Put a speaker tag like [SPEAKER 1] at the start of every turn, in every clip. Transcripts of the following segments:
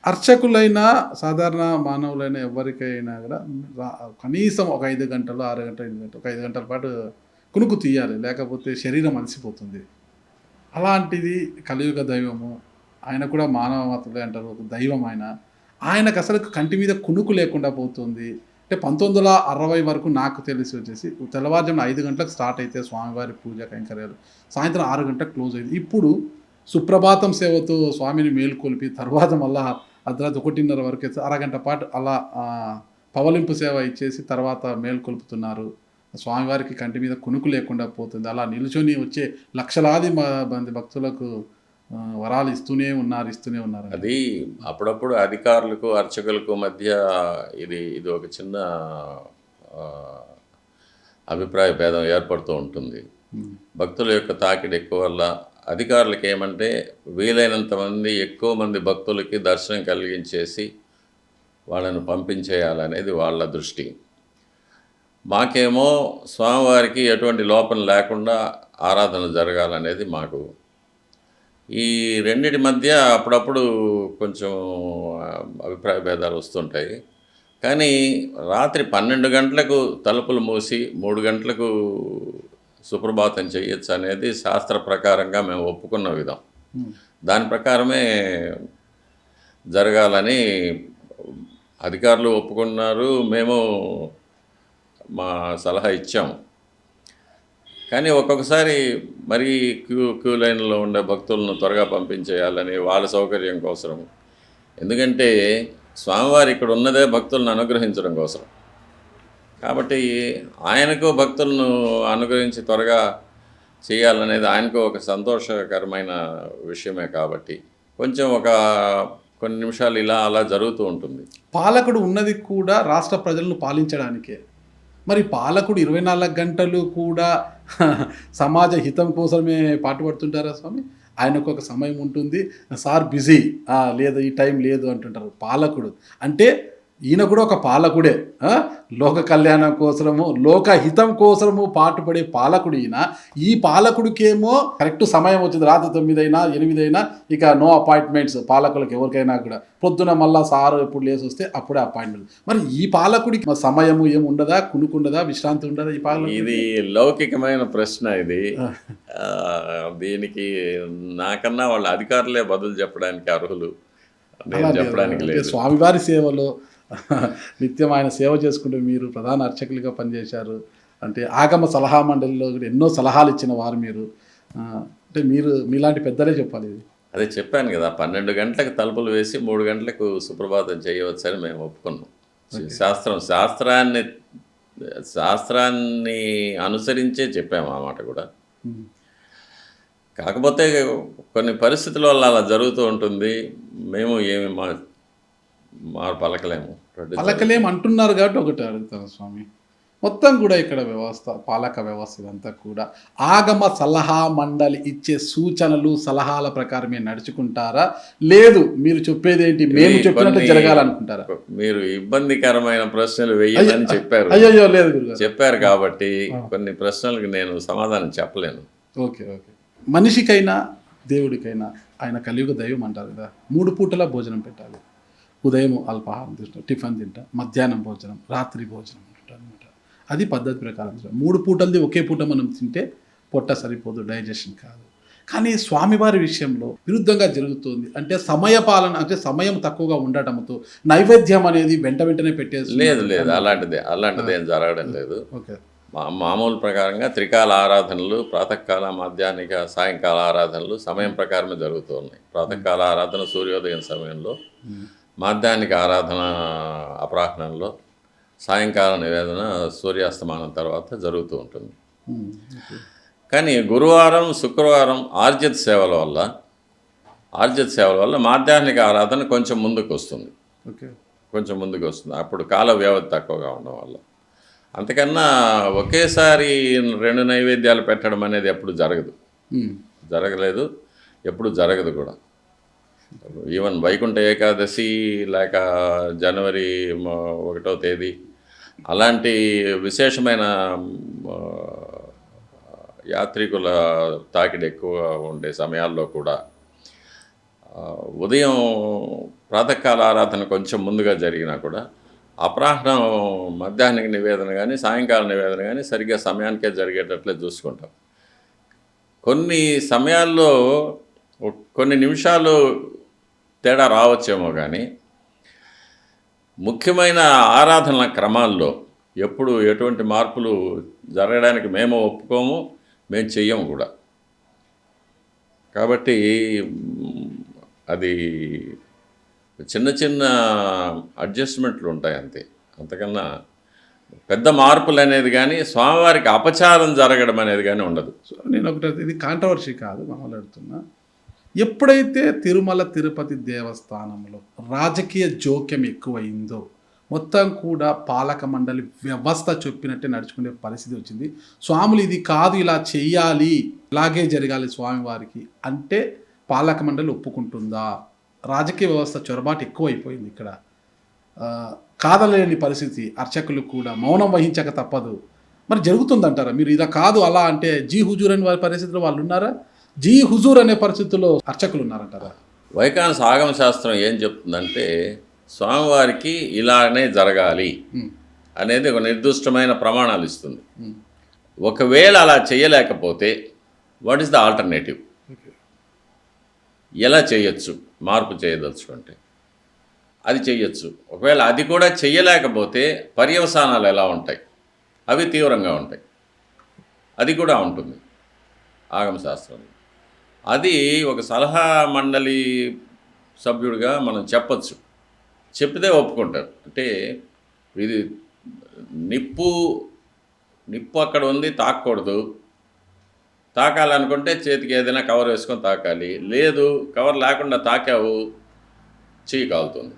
[SPEAKER 1] అర్చకులైనా, సాధారణ మానవులైనా ఎవరికైనా గూడా కనీసం ఒక 5 గంటలు, 6 గంటలు, 8 గంటలు, ఒక 5 గంటల పాటు కునుకు తీయాలి. లేకపోతే శరీరం అలసిపోతుంది. అలాంటిది కలియుగ దైవము. ఆయన కూడా మానవమాతృడే అంటారు. ఒక దైవం ఆయన. ఆయనకసలు కంటి మీద కునుకు లేకుండా పోతుంది. అంటే 1960 వరకు నాకు తెలిసి వచ్చేసి తెల్లవారుజామున 5 గంటలకు స్టార్ట్ అయితే స్వామివారి పూజ కైంకర్యాలు. సాయంత్రం 6 గంటలకు క్లోజ్ అయ్యేది. ఇప్పుడు సుప్రభాతం సేవతో స్వామిని మేలుకొలిపి తర్వాత మళ్ళా అర్ధరాత్రి 1:30 వరకు అరగంట పాటు అలా పవలింపు సేవ ఇచ్చేసి తర్వాత మేలుకొలుపుతున్నారు. స్వామివారికి కంటి మీద కునుకు లేకుండా పోతుంది. అలా నిల్చొని వచ్చే లక్షలాది మంది భక్తులకు వరాలు ఇస్తూనే ఉన్నారు.
[SPEAKER 2] అది అప్పుడప్పుడు అధికారులకు అర్చకులకు మధ్య ఇది ఒక చిన్న అభిప్రాయ భేదం ఏర్పడుతూ ఉంటుంది. భక్తుల యొక్క తాకిడి ఎక్కువ వల్ల అధికారులకు ఏమంటే వీలైనంత మంది ఎక్కువ మంది భక్తులకి దర్శనం కలిగించేసి వాళ్ళను పంపించేయాలనేది వాళ్ళ దృష్టి. మాకేమో స్వామివారికి ఎటువంటి లోపం లేకుండా ఆరాధన జరగాలనేది మాకు. ఈ రెండిటి మధ్య అప్పుడప్పుడు కొంచెం అభిప్రాయ భేదాలు వస్తుంటాయి. కానీ రాత్రి 12 గంటలకు తలుపులు మూసి 3 గంటలకు సుప్రభాతం చేయొచ్చు అనేది శాస్త్ర ప్రకారంగా మేము ఒప్పుకున్న విధం. దాని ప్రకారమే జరగాలని అధికారులు ఒప్పుకున్నారు. మేము మా సలహా ఇచ్చాము. కానీ ఒక్కొక్కసారి మరీ క్యూ లైన్లో ఉండే భక్తులను త్వరగా పంపించేయాలని వాళ్ళ సౌకర్యం కోసం. ఎందుకంటే స్వామివారి ఇక్కడ ఉన్నదే భక్తులను అనుగ్రహించడం కోసం. కాబట్టి ఆయనకు భక్తులను అనుగ్రహించి త్వరగా చేయాలనేది ఆయనకు ఒక సంతోషకరమైన విషయమే. కాబట్టి కొంచెం కొన్ని నిమిషాలు ఇలా అలా జరుగుతూ ఉంటుంది.
[SPEAKER 1] పాలకుడు ఉన్నది కూడా రాష్ట్ర ప్రజలను పాలించడానికే. మరి పాలకుడు 24 గంటలు కూడా సమాజ హితం కోసమే పాటుపడుతుంటారా స్వామి? ఆయనకు ఒక సమయం ఉంటుంది. సార్ బిజీ, లేదు ఈ టైం లేదు అంటుంటారు. పాలకుడు అంటే ఈయన కూడా ఒక పాలకుడే. లోక కళ్యాణం కోసము, లోక హితం కోసము పాటుపడే పాలకుడు ఈయన. ఈ పాలకుడికేమో కరెక్ట్ సమయం వచ్చింది. రాత్రి 9 అయినా 8 అయినా ఇక నో అపాయింట్మెంట్స్ పాలకులకు ఎవరికైనా కూడా. పొద్దున మళ్ళా సారు ఎప్పుడు లేసి వస్తే అప్పుడే అపాయింట్మెంట్. మరి ఈ పాలకుడికి సమయము ఏమి ఉండదా, కునుకుండదా, విశ్రాంతి ఉండదా? ఈ పాలకుడు
[SPEAKER 2] ఇది లౌకికమైన ప్రశ్న. ఇది దీనికి నాకన్నా వాళ్ళ అధికారులే బదులు చెప్పడానికి అర్హులు. నేను చెప్పడానికి లేదు.
[SPEAKER 1] స్వామివారి సేవలో నిత్యం ఆయన సేవ చేసుకుంటూ మీరు ప్రధాన అర్చకులుగా పనిచేశారు. అంటే ఆగమ సలహా మండలిలో ఎన్నో సలహాలు ఇచ్చిన వారు మీరు. అంటే మీలాంటి పెద్దలే చెప్పాలి ఇది.
[SPEAKER 2] అదే చెప్పాను కదా, 12 గంటలకు తలుపులు వేసి 3 గంటలకు సుప్రభాతం చేయవచ్చని మేము ఒప్పుకున్నాం. శాస్త్రాన్ని అనుసరించే చెప్పాము ఆ మాట కూడా. కాకపోతే కొన్ని పరిస్థితుల వల్ల అలా జరుగుతూ ఉంటుంది. మేము ఏమి
[SPEAKER 1] పలకలేము అంటున్నారు కాబట్టి ఒకటి అడుగుతాను స్వామి. మొత్తం కూడా ఇక్కడ వ్యవస్థ, పాలక వ్యవస్థ ఇదంతా కూడా ఆగమ సలహా మండలి ఇచ్చే సూచనలు సలహాల ప్రకారమే నడుచుకుంటారా? లేదు మీరు చెప్పేది ఏంటి, మేము చెప్పినట్టు జరగాలనుకుంటారా?
[SPEAKER 2] మీరు ఇబ్బందికరమైన ప్రశ్నలు వేయాలని చెప్పారు.
[SPEAKER 1] అయ్యో లేదు గురుగారు
[SPEAKER 2] చెప్పారు కాబట్టి కొన్ని ప్రశ్నలకు నేను సమాధానం చెప్పలేను.
[SPEAKER 1] ఓకే. మనిషికైనా దేవుడికైనా ఆయన కలియుగ దైవం అంటారు కదా. 3 పూటల భోజనం పెట్టాలి. ఉదయం అల్పాహారం తింటాం, టిఫిన్ తింటాం, మధ్యాహ్నం భోజనం, రాత్రి భోజనం అనమాట. అది పద్ధతి ప్రకారం. 3 పూటలది ఒకే పూట మనం తింటే పొట్ట సరిపోదు, డైజెషన్ కాదు. కానీ స్వామివారి విషయంలో విరుద్ధంగా జరుగుతుంది. అంటే సమయపాలన, అంటే సమయం తక్కువగా ఉండటంతో నైవేద్యం అనేది వెంటనే పెట్టేసి
[SPEAKER 2] లేదు అలాంటిది ఏం జరగడం లేదు.
[SPEAKER 1] ఓకే.
[SPEAKER 2] మామూలు ప్రకారంగా త్రికాల ఆరాధనలు, ప్రాతకాల, మాధ్యాహ్నిక, సాయంకాల ఆరాధనలు సమయం ప్రకారమే జరుగుతూ ఉన్నాయి. ప్రాతకాల ఆరాధన సూర్యోదయం సమయంలో, మాధ్యాహ్నిక ఆరాధన అపరాహ్నంలో, సాయంకాల నివేదన సూర్యాస్తమానం తర్వాత జరుగుతూ ఉంటుంది. కానీ గురువారం, శుక్రవారం ఆర్జిత సేవల వల్ల మాధ్యాహ్నిక ఆరాధన కొంచెం ముందుకు వస్తుంది. అప్పుడు కాల వ్యవధి తక్కువగా ఉండడం వల్ల. అంతకన్నా ఒకేసారి 2 నైవేద్యాలు పెట్టడం అనేది ఎప్పుడు జరగలేదు, ఎప్పుడు జరగదు కూడా. ఈవెన్ వైకుంఠ ఏకాదశి లేక జనవరి 1వ తేదీ అలాంటి విశేషమైన యాత్రికుల తాకిడి ఎక్కువ ఉండే సమయాల్లో కూడా ఉదయం ప్రాతకాల ఆరాధన కొంచెం ముందుగా జరిగినా కూడా అపరాహ్నం మధ్యాహ్నం నివేదన కానీ సాయంకాల నివేదన కానీ సరిగ్గా సమయానికే జరిగేటట్లే చూసుకుంటాం. కొన్ని సమయాల్లో కొన్ని నిమిషాలు తేడా రావచ్చేమో కానీ ముఖ్యమైన ఆరాధనల క్రమాల్లో ఎప్పుడు ఎటువంటి మార్పులు జరగడానికి మేము ఒప్పుకోము, మేము చెయ్యము కూడా. కాబట్టి అది చిన్న చిన్న అడ్జస్ట్మెంట్లు ఉంటాయి అంతే. అంతకన్నా పెద్ద మార్పులు అనేది కానీ స్వామివారికి అపచారం జరగడం అనేది కానీ ఉండదు.
[SPEAKER 1] సో నేను ఒకటి, ఇది కాంట్రవర్సీ కాదు మాట్లాడుతున్నా, ఎప్పుడైతే తిరుమల తిరుపతి దేవస్థానంలో రాజకీయ జోక్యం ఎక్కువైందో మొత్తం కూడా పాలక మండలి వ్యవస్థ చెప్పినట్టే నడుచుకునే పరిస్థితి వచ్చింది. స్వాములు ఇది కాదు, ఇలా చెయ్యాలి, ఇలాగే జరగాలి స్వామివారికి అంటే పాలక మండలి ఒప్పుకుంటుందా? రాజకీయ వ్యవస్థ చొరబాటు ఎక్కువైపోయింది ఇక్కడ. కాదలేని పరిస్థితి, అర్చకులు కూడా మౌనం వహించక తప్పదు. మరి జరుగుతుందంటారా మీరు? ఇలా కాదు అలా అంటే జీ హుజూర్ అనే వారి పరిస్థితిలో వాళ్ళు ఉన్నారా? జీ హుజూర్ అనే పరిస్థితుల్లో అర్చకులు ఉన్నారంటారా?
[SPEAKER 2] వైఖానస ఆగమ శాస్త్రం ఏం చెప్తుందంటే స్వామివారికి ఇలానే జరగాలి అనేది ఒక నిర్దిష్టమైన ప్రమాణాలు ఇస్తుంది. ఒకవేళ అలా చేయలేకపోతే వాట్ ఈస్ ద ఆల్టర్నేటివ్? ఎలా చేయొచ్చు? మార్పు చేయదలుచుకుంటే అది చెయ్యొచ్చు. ఒకవేళ అది కూడా చెయ్యలేకపోతే పర్యవసానాలు ఎలా ఉంటాయి? అవి తీవ్రంగా ఉంటాయి. అది కూడా ఉంటుంది ఆగమశాస్త్రంలో. అది ఒక సలహా మండలి సభ్యుడిగా మనం చెప్పచ్చు, చెప్పితే ఒప్పుకుంటారు. అంటే ఇది నిప్పు అక్కడ ఉంది, తాకూడదు. తాకాలనుకుంటే చేతికి ఏదైనా కవర్ వేసుకొని తాకాలి. లేదు, కవర్ లేకుండా తాకావు, చెయ్యి కాలుతుంది.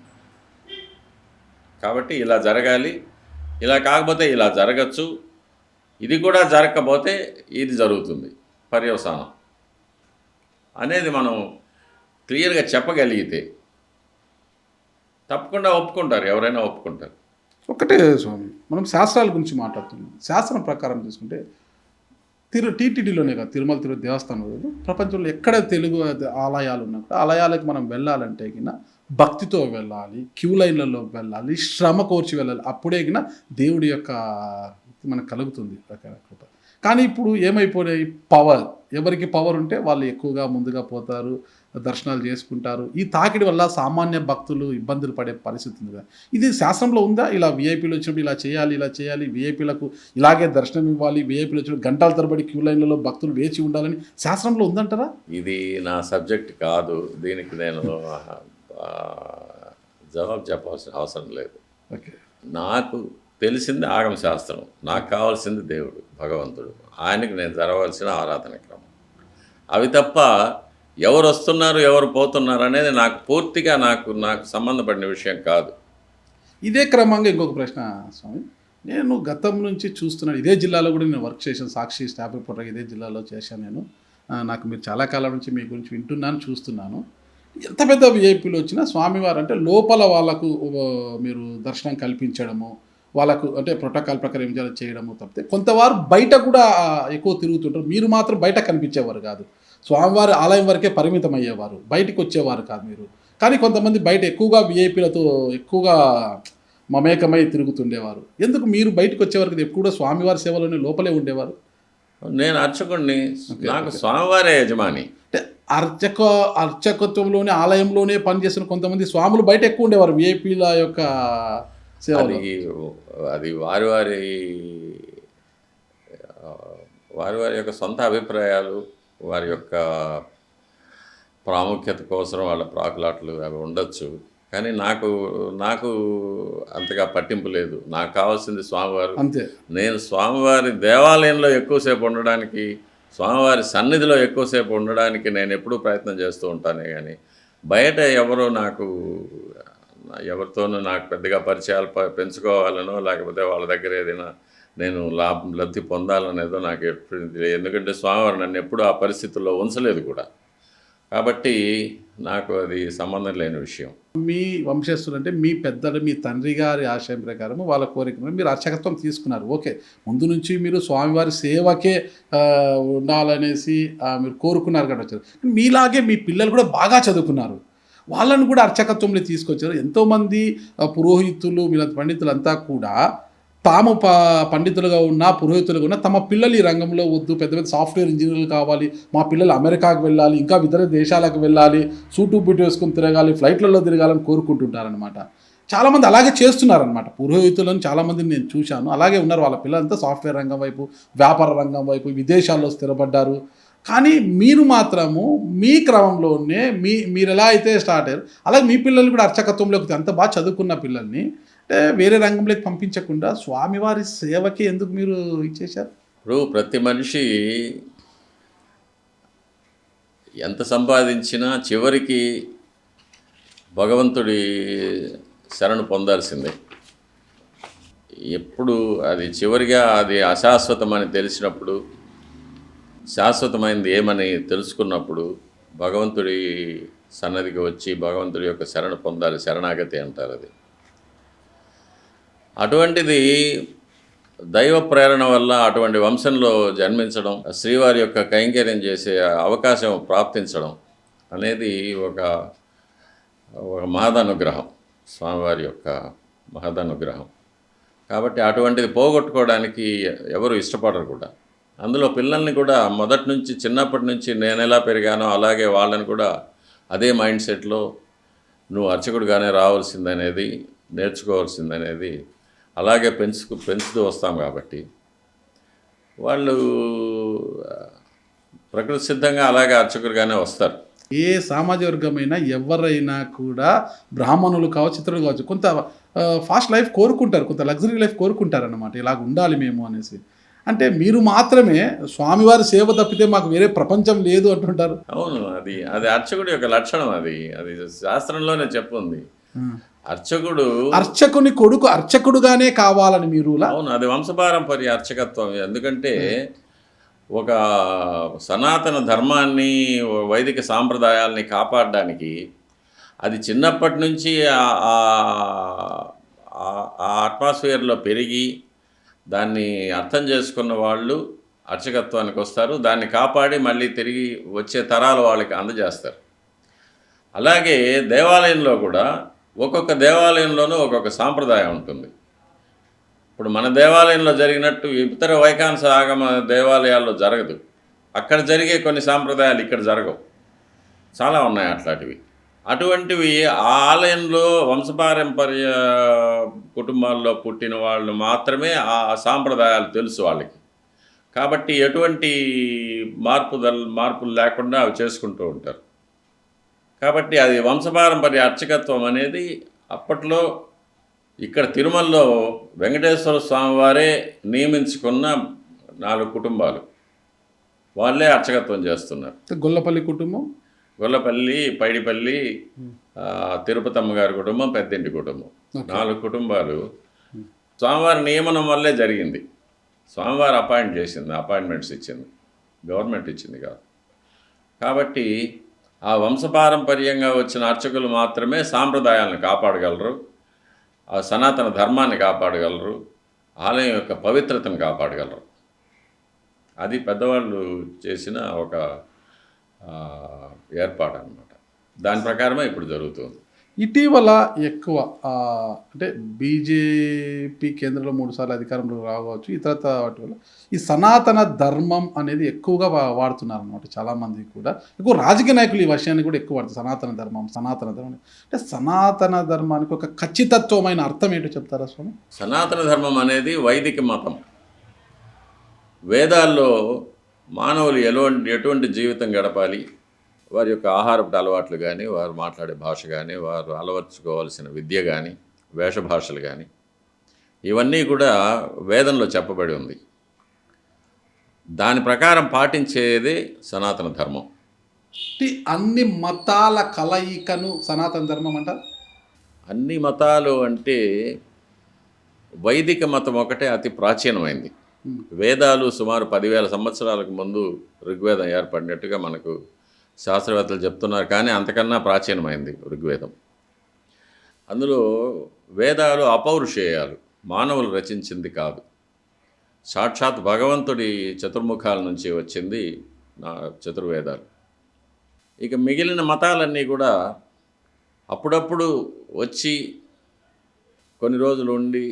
[SPEAKER 2] కాబట్టి ఇలా జరగాలి, ఇలా కాకపోతే ఇలా జరగచ్చు, ఇది కూడా జరగకపోతే ఇది జరుగుతుంది పర్యవసానం అనేది మనం క్లియర్గా చెప్పగలిగితే తప్పకుండా ఒప్పుకుంటారు, ఎవరైనా ఒప్పుకుంటారు.
[SPEAKER 1] ఒకటే స్వామి, మనం శాస్త్రాల గురించి మాట్లాడుతున్నాం. శాస్త్రం ప్రకారం తీసుకుంటే టీటీడీలోనే కాదు, తిరుమల తిరుపతి దేవస్థానంలో ప్రపంచంలో ఎక్కడ తెలుగు ఆలయాలు ఉన్నా కూడా ఆలయాలకు మనం వెళ్ళాలంటే గిన భక్తితో వెళ్ళాలి, క్యూ లైన్లలో వెళ్ళాలి, శ్రమ కోర్చి వెళ్ళాలి. అప్పుడే గిన దేవుడి యొక్క మనకు కలుగుతుంది కృప. కానీ ఇప్పుడు ఏమైపోయాయి, పవర్, ఎవరికి పవర్ ఉంటే వాళ్ళు ఎక్కువగా ముందుగా పోతారు, దర్శనాలు చేసుకుంటారు. ఈ తాకిడి వల్ల సామాన్య భక్తులు ఇబ్బందులు పడే పరిస్థితి ఉంది. ఇది శాస్త్రంలో ఉందా? ఇలా వీఐపీలు వచ్చినప్పుడు ఇలా చేయాలి, వీఐపీలకు ఇలాగే దర్శనం ఇవ్వాలి, వీఐపీలు వచ్చినప్పుడు గంటల తరబడి క్యూ లైన్లలో భక్తులు వేచి ఉండాలని శాస్త్రంలో ఉందంటారా?
[SPEAKER 2] ఇది నా సబ్జెక్ట్ కాదు, దీనికి నేను జవాబు చెప్పాల్సిన అవసరం లేదు.
[SPEAKER 1] ఓకే,
[SPEAKER 2] నాకు తెలిసింది ఆగమ శాస్త్రం, నాకు కావాల్సింది దేవుడు భగవంతుడు, ఆయనకు నేను జరగవలసిన ఆరాధన క్రమం. అవి తప్ప ఎవరు వస్తున్నారు ఎవరు పోతున్నారు అనేది నాకు పూర్తిగా నాకు సంబంధపడిన విషయం కాదు.
[SPEAKER 1] ఇదే క్రమంగా ఇంకొక ప్రశ్న స్వామి, నేను గతం నుంచి చూస్తున్నాను, ఇదే జిల్లాలో కూడా నేను వర్క్ చేశాను, సాక్షి స్టాఫ్ రిపోర్టర్గా ఇదే జిల్లాలో చేశాను నేను. నాకు మీరు చాలా కాలం నుంచి మీ గురించి వింటున్నాను, చూస్తున్నాను. ఎంత పెద్ద విఐపీలు వచ్చినా స్వామివారు అంటే లోపల వాళ్ళకు మీరు దర్శనం కల్పించడము, వాళ్ళకు అంటే ప్రోటోకాల్ ప్రకారం ఏం చేయాలో చేయడము తప్పితే కొంతవారు బయట కూడా ఎక్కువ తిరుగుతుంటారు. మీరు మాత్రం బయట కనిపించేవారు కాదు, స్వామివారి ఆలయం వరకే పరిమితం అయ్యేవారు, బయటికి వచ్చేవారు కాదు మీరు. కానీ కొంతమంది బయట ఎక్కువగా విఐపీలతో ఎక్కువగా మమేకమై తిరుగుతుండేవారు. ఎందుకు మీరు బయటకు వచ్చేవారికి ఎప్పుడు కూడా స్వామివారి సేవలోనే లోపలే ఉండేవారు?
[SPEAKER 2] నేను అర్చకుడిని, నాకు స్వామివారే యజమాని.
[SPEAKER 1] అంటే అర్చకత్వంలోనే ఆలయంలోనే పనిచేసిన కొంతమంది స్వాములు బయట ఎక్కువ ఉండేవారు విఐపీల యొక్క సేవ.
[SPEAKER 2] అది వారి యొక్క సొంత అభిప్రాయాలు, వారి యొక్క ప్రాముఖ్యత కోసం వాళ్ళ ప్రాకులాట్లు అవి ఉండొచ్చు. కానీ నాకు అంతగా పట్టింపు లేదు. నాకు కావాల్సింది స్వామివారు.
[SPEAKER 1] అంతే. నేను
[SPEAKER 2] స్వామివారి దేవాలయంలో ఎక్కువసేపు ఉండడానికి, స్వామివారి సన్నిధిలో ఎక్కువసేపు ఉండడానికి నేను ఎప్పుడూ ప్రయత్నం చేస్తూ ఉంటానే కానీ బయట ఎవరితోనూ నాకు పెద్దగా పరిచయాలు పెంచుకోవాలనో లేకపోతే వాళ్ళ దగ్గర ఏదైనా నేను లబ్ధి పొందాలనేదో నాకు ఎప్పుడు, ఎందుకంటే స్వామివారు నన్ను ఎప్పుడూ ఆ పరిస్థితుల్లో ఉంచలేదు కూడా. కాబట్టి నాకు అది సంబంధం లేని విషయం.
[SPEAKER 1] మీ వంశస్థులు అంటే మీ పెద్దలు, మీ తండ్రి గారి ఆశయం ప్రకారం వాళ్ళ కోరిక మీరు అర్చకత్వం తీసుకున్నారు. ఓకే, ముందు నుంచి మీరు స్వామివారి సేవకే ఉండాలనేసి మీరు కోరుకున్నారు కాబట్టి వచ్చారు. మీలాగే మీ పిల్లలు కూడా బాగా చదువుకున్నారు. వాళ్ళని కూడా అర్చకత్వంలో తీసుకొచ్చారు. ఎంతోమంది పురోహితులు వీళ్ళ పండితులంతా కూడా తాము పండితులుగా ఉన్నా పురోహితులుగా ఉన్నా తమ పిల్లలు ఈ రంగంలో వద్దు, పెద్ద పెద్ద సాఫ్ట్వేర్ ఇంజనీర్లు కావాలి, మా పిల్లలు అమెరికాకు వెళ్ళాలి, ఇంకా ఇతర దేశాలకు వెళ్ళాలి, సూటు బూటు వేసుకుని తిరగాలి, ఫ్లైట్లలో తిరగాలని కోరుకుంటుంటారనమాట. చాలామంది అలాగే చేస్తున్నారనమాట. పురోహితులను చాలామందిని నేను చూశాను, అలాగే ఉన్నారు. వాళ్ళ పిల్లలంతా సాఫ్ట్వేర్ రంగం వైపు, వ్యాపార రంగం వైపు, విదేశాల్లో స్థిరపడ్డారు. కానీ మీరు మాత్రము మీ క్రమంలోనే మీరు ఎలా అయితే స్టార్ట్ అయ్యారు అలాగే మీ పిల్లల్ని కూడా అర్చకత్వంలోకి అంత బాగా చదువుకున్న పిల్లల్ని అంటే వేరే రంగంలోకి పంపించకుండా స్వామివారి సేవకి ఎందుకు మీరు ఇచ్చేశారు?
[SPEAKER 2] ఇప్పుడు ప్రతి మనిషి ఎంత సంపాదించినా చివరికి భగవంతుడి శరణు పొందాల్సిందే. ఎప్పుడు అది చివరిగా అది అశాశ్వతమని తెలిసినప్పుడు, శాశ్వతమైనది ఏమని తెలుసుకున్నప్పుడు భగవంతుడి సన్నదికి వచ్చి భగవంతుడి యొక్క శరణు పొందాలి. శరణాగతి అంటారు అది. అటువంటిది దైవ ప్రేరణ వల్ల అటువంటి వంశంలో జన్మించడం, శ్రీవారి యొక్క కైంకర్యం చేసే అవకాశం ప్రాప్తించడం అనేది ఒక మహదనుగ్రహం, స్వామివారి యొక్క మహదనుగ్రహం. కాబట్టి అటువంటిది పోగొట్టుకోవడానికి ఎవరు ఇష్టపడరు కూడా. అందులో పిల్లల్ని కూడా మొదటి నుంచి, చిన్నప్పటి నుంచి నేను ఎలా పెరిగానో అలాగే వాళ్ళని కూడా అదే మైండ్ సెట్లో నువ్వు అర్చకుడిగానే రావాల్సిందనేది, నేర్చుకోవాల్సిందనేది అలాగే పెంచుతూ వస్తాం. కాబట్టి వాళ్ళు ప్రకృతి సిద్ధంగా అలాగే అర్చకుడిగానే వస్తారు.
[SPEAKER 1] ఏ సామాజిక వర్గమైనా ఎవరైనా కూడా బ్రాహ్మణులు కావచ్చు, ఇతరులు కావచ్చు, కొంత ఫాస్ట్ లైఫ్ కోరుకుంటారు, కొంత లగ్జరీ లైఫ్ కోరుకుంటారు అన్నమాట. ఇలాగ ఉండాలి మేము అనేసి. అంటే మీరు మాత్రమే స్వామివారి సేవ తప్పితే మాకు వేరే ప్రపంచం లేదు అంటుంటారు.
[SPEAKER 2] అవును, అది అర్చకుడి యొక్క లక్షణం. అది శాస్త్రంలోనే చెప్పుంది.
[SPEAKER 1] అర్చకుని కొడుకు అర్చకుడుగానే కావాలని మీరు.
[SPEAKER 2] అవును, అది వంశపారంపర్య అర్చకత్వం. ఎందుకంటే ఒక సనాతన ధర్మాన్ని, వైదిక సాంప్రదాయాల్ని కాపాడడానికి అది చిన్నప్పటి నుంచి ఆ అట్మాస్ఫియర్లో పెరిగి దాన్ని అర్థం చేసుకున్న వాళ్ళు అర్చకత్వానికి వస్తారు. దాన్ని కాపాడి మళ్ళీ తిరిగి వచ్చే తరాల వాళ్ళకి అందజేస్తారు. అలాగే దేవాలయంలో కూడా ఒక్కొక్క దేవాలయంలోనూ ఒక్కొక్క సాంప్రదాయం ఉంటుంది. ఇప్పుడు మన దేవాలయంలో జరిగినట్టు ఇతర వైకాంస ఆగమ దేవాలయాల్లో జరగదు. అక్కడ జరిగే కొన్ని సాంప్రదాయాలు ఇక్కడ జరగవు. చాలా ఉన్నాయి అట్లాంటివి. అటువంటివి ఆ ఆలయంలో వంశపారంపర్య కుటుంబాల్లో పుట్టిన వాళ్ళు మాత్రమే ఆ సాంప్రదాయాలు తెలుసు వాళ్ళకి. కాబట్టి ఎటువంటి మార్పులు లేకుండా అవి చేసుకుంటూ ఉంటారు. కాబట్టి అది వంశపారంపర్య అర్చకత్వం అనేది అప్పట్లో ఇక్కడ తిరుమలలో వెంకటేశ్వర స్వామి వారే నియమించుకున్న 4 కుటుంబాలు, వాళ్ళే అర్చకత్వం చేస్తున్నారు.
[SPEAKER 1] గొల్లపల్లి కుటుంబం,
[SPEAKER 2] గొల్లపల్లి, పైడిపల్లి, తిరుపతమ్మ గారి కుటుంబం, పెద్దింటి కుటుంబం, 4 కుటుంబాలు స్వామివారి నియమనం వల్లే జరిగింది. స్వామివారు అపాయింట్మెంట్స్ ఇచ్చింది, గవర్నమెంట్ ఇచ్చింది కాదు. కాబట్టి ఆ వంశపారంపర్యంగా వచ్చిన అర్చకులు మాత్రమే సాంప్రదాయాలను కాపాడగలరు, ఆ సనాతన ధర్మాన్ని కాపాడగలరు, ఆలయం యొక్క పవిత్రతను కాపాడగలరు. అది పెద్దవాళ్ళు చేసిన ఒక ఏర్పాటు అన్నమాట. దాని ప్రకారమే ఇప్పుడు జరుగుతుంది.
[SPEAKER 1] ఇటీవల ఎక్కువ అంటే బీజేపీ కేంద్రంలో 3 సార్లు అధికారంలో రావచ్చు, ఇతరత వాటి వల్ల ఈ సనాతన ధర్మం అనేది ఎక్కువగా వాడుతున్నారు అనమాట. చాలామంది కూడా ఎక్కువ రాజకీయ నాయకులు ఈ విషయాన్ని కూడా ఎక్కువ వాడుతారు. సనాతన ధర్మం అంటే సనాతన ధర్మానికి ఒక ఖచ్చితత్వమైన అర్థం ఏంటో చెప్తారా స్వామి?
[SPEAKER 2] సనాతన ధర్మం అనేది వైదిక మతం. వేదాల్లో మానవులు ఎటువంటి జీవితం గడపాలి, వారి యొక్క ఆహారపు అలవాట్లు కానీ, వారు మాట్లాడే భాష కానీ, వారు అలవర్చుకోవాల్సిన విద్య కానీ, వేషభాషలు కానీ, ఇవన్నీ కూడా వేదంలో చెప్పబడి ఉంది. దాని ప్రకారం పాటించేదే సనాతన ధర్మం.
[SPEAKER 1] అన్ని మతాల కలయికను సనాతన ధర్మం అంటారు.
[SPEAKER 2] అన్ని మతాలు అంటే వైదిక మతం ఒకటే అతి ప్రాచీనమైంది. వేదాలు సుమారు 10,000 సంవత్సరాలకు ముందు ఋగ్వేదం ఏర్పడినట్టుగా మనకు శాస్త్రవేత్తలు చెప్తున్నారు. కానీ అంతకన్నా ప్రాచీనమైంది ఋగ్వేదం. అందులో వేదాలు అపౌరుషేయాలు, మానవులు రచించింది కాదు. సాక్షాత్ భగవంతుడి చతుర్ముఖాల నుంచి వచ్చింది చతుర్వేదాలు. ఇక మిగిలిన మతాలన్నీ కూడా అప్పుడప్పుడు వచ్చి కొన్ని రోజులు ఉండి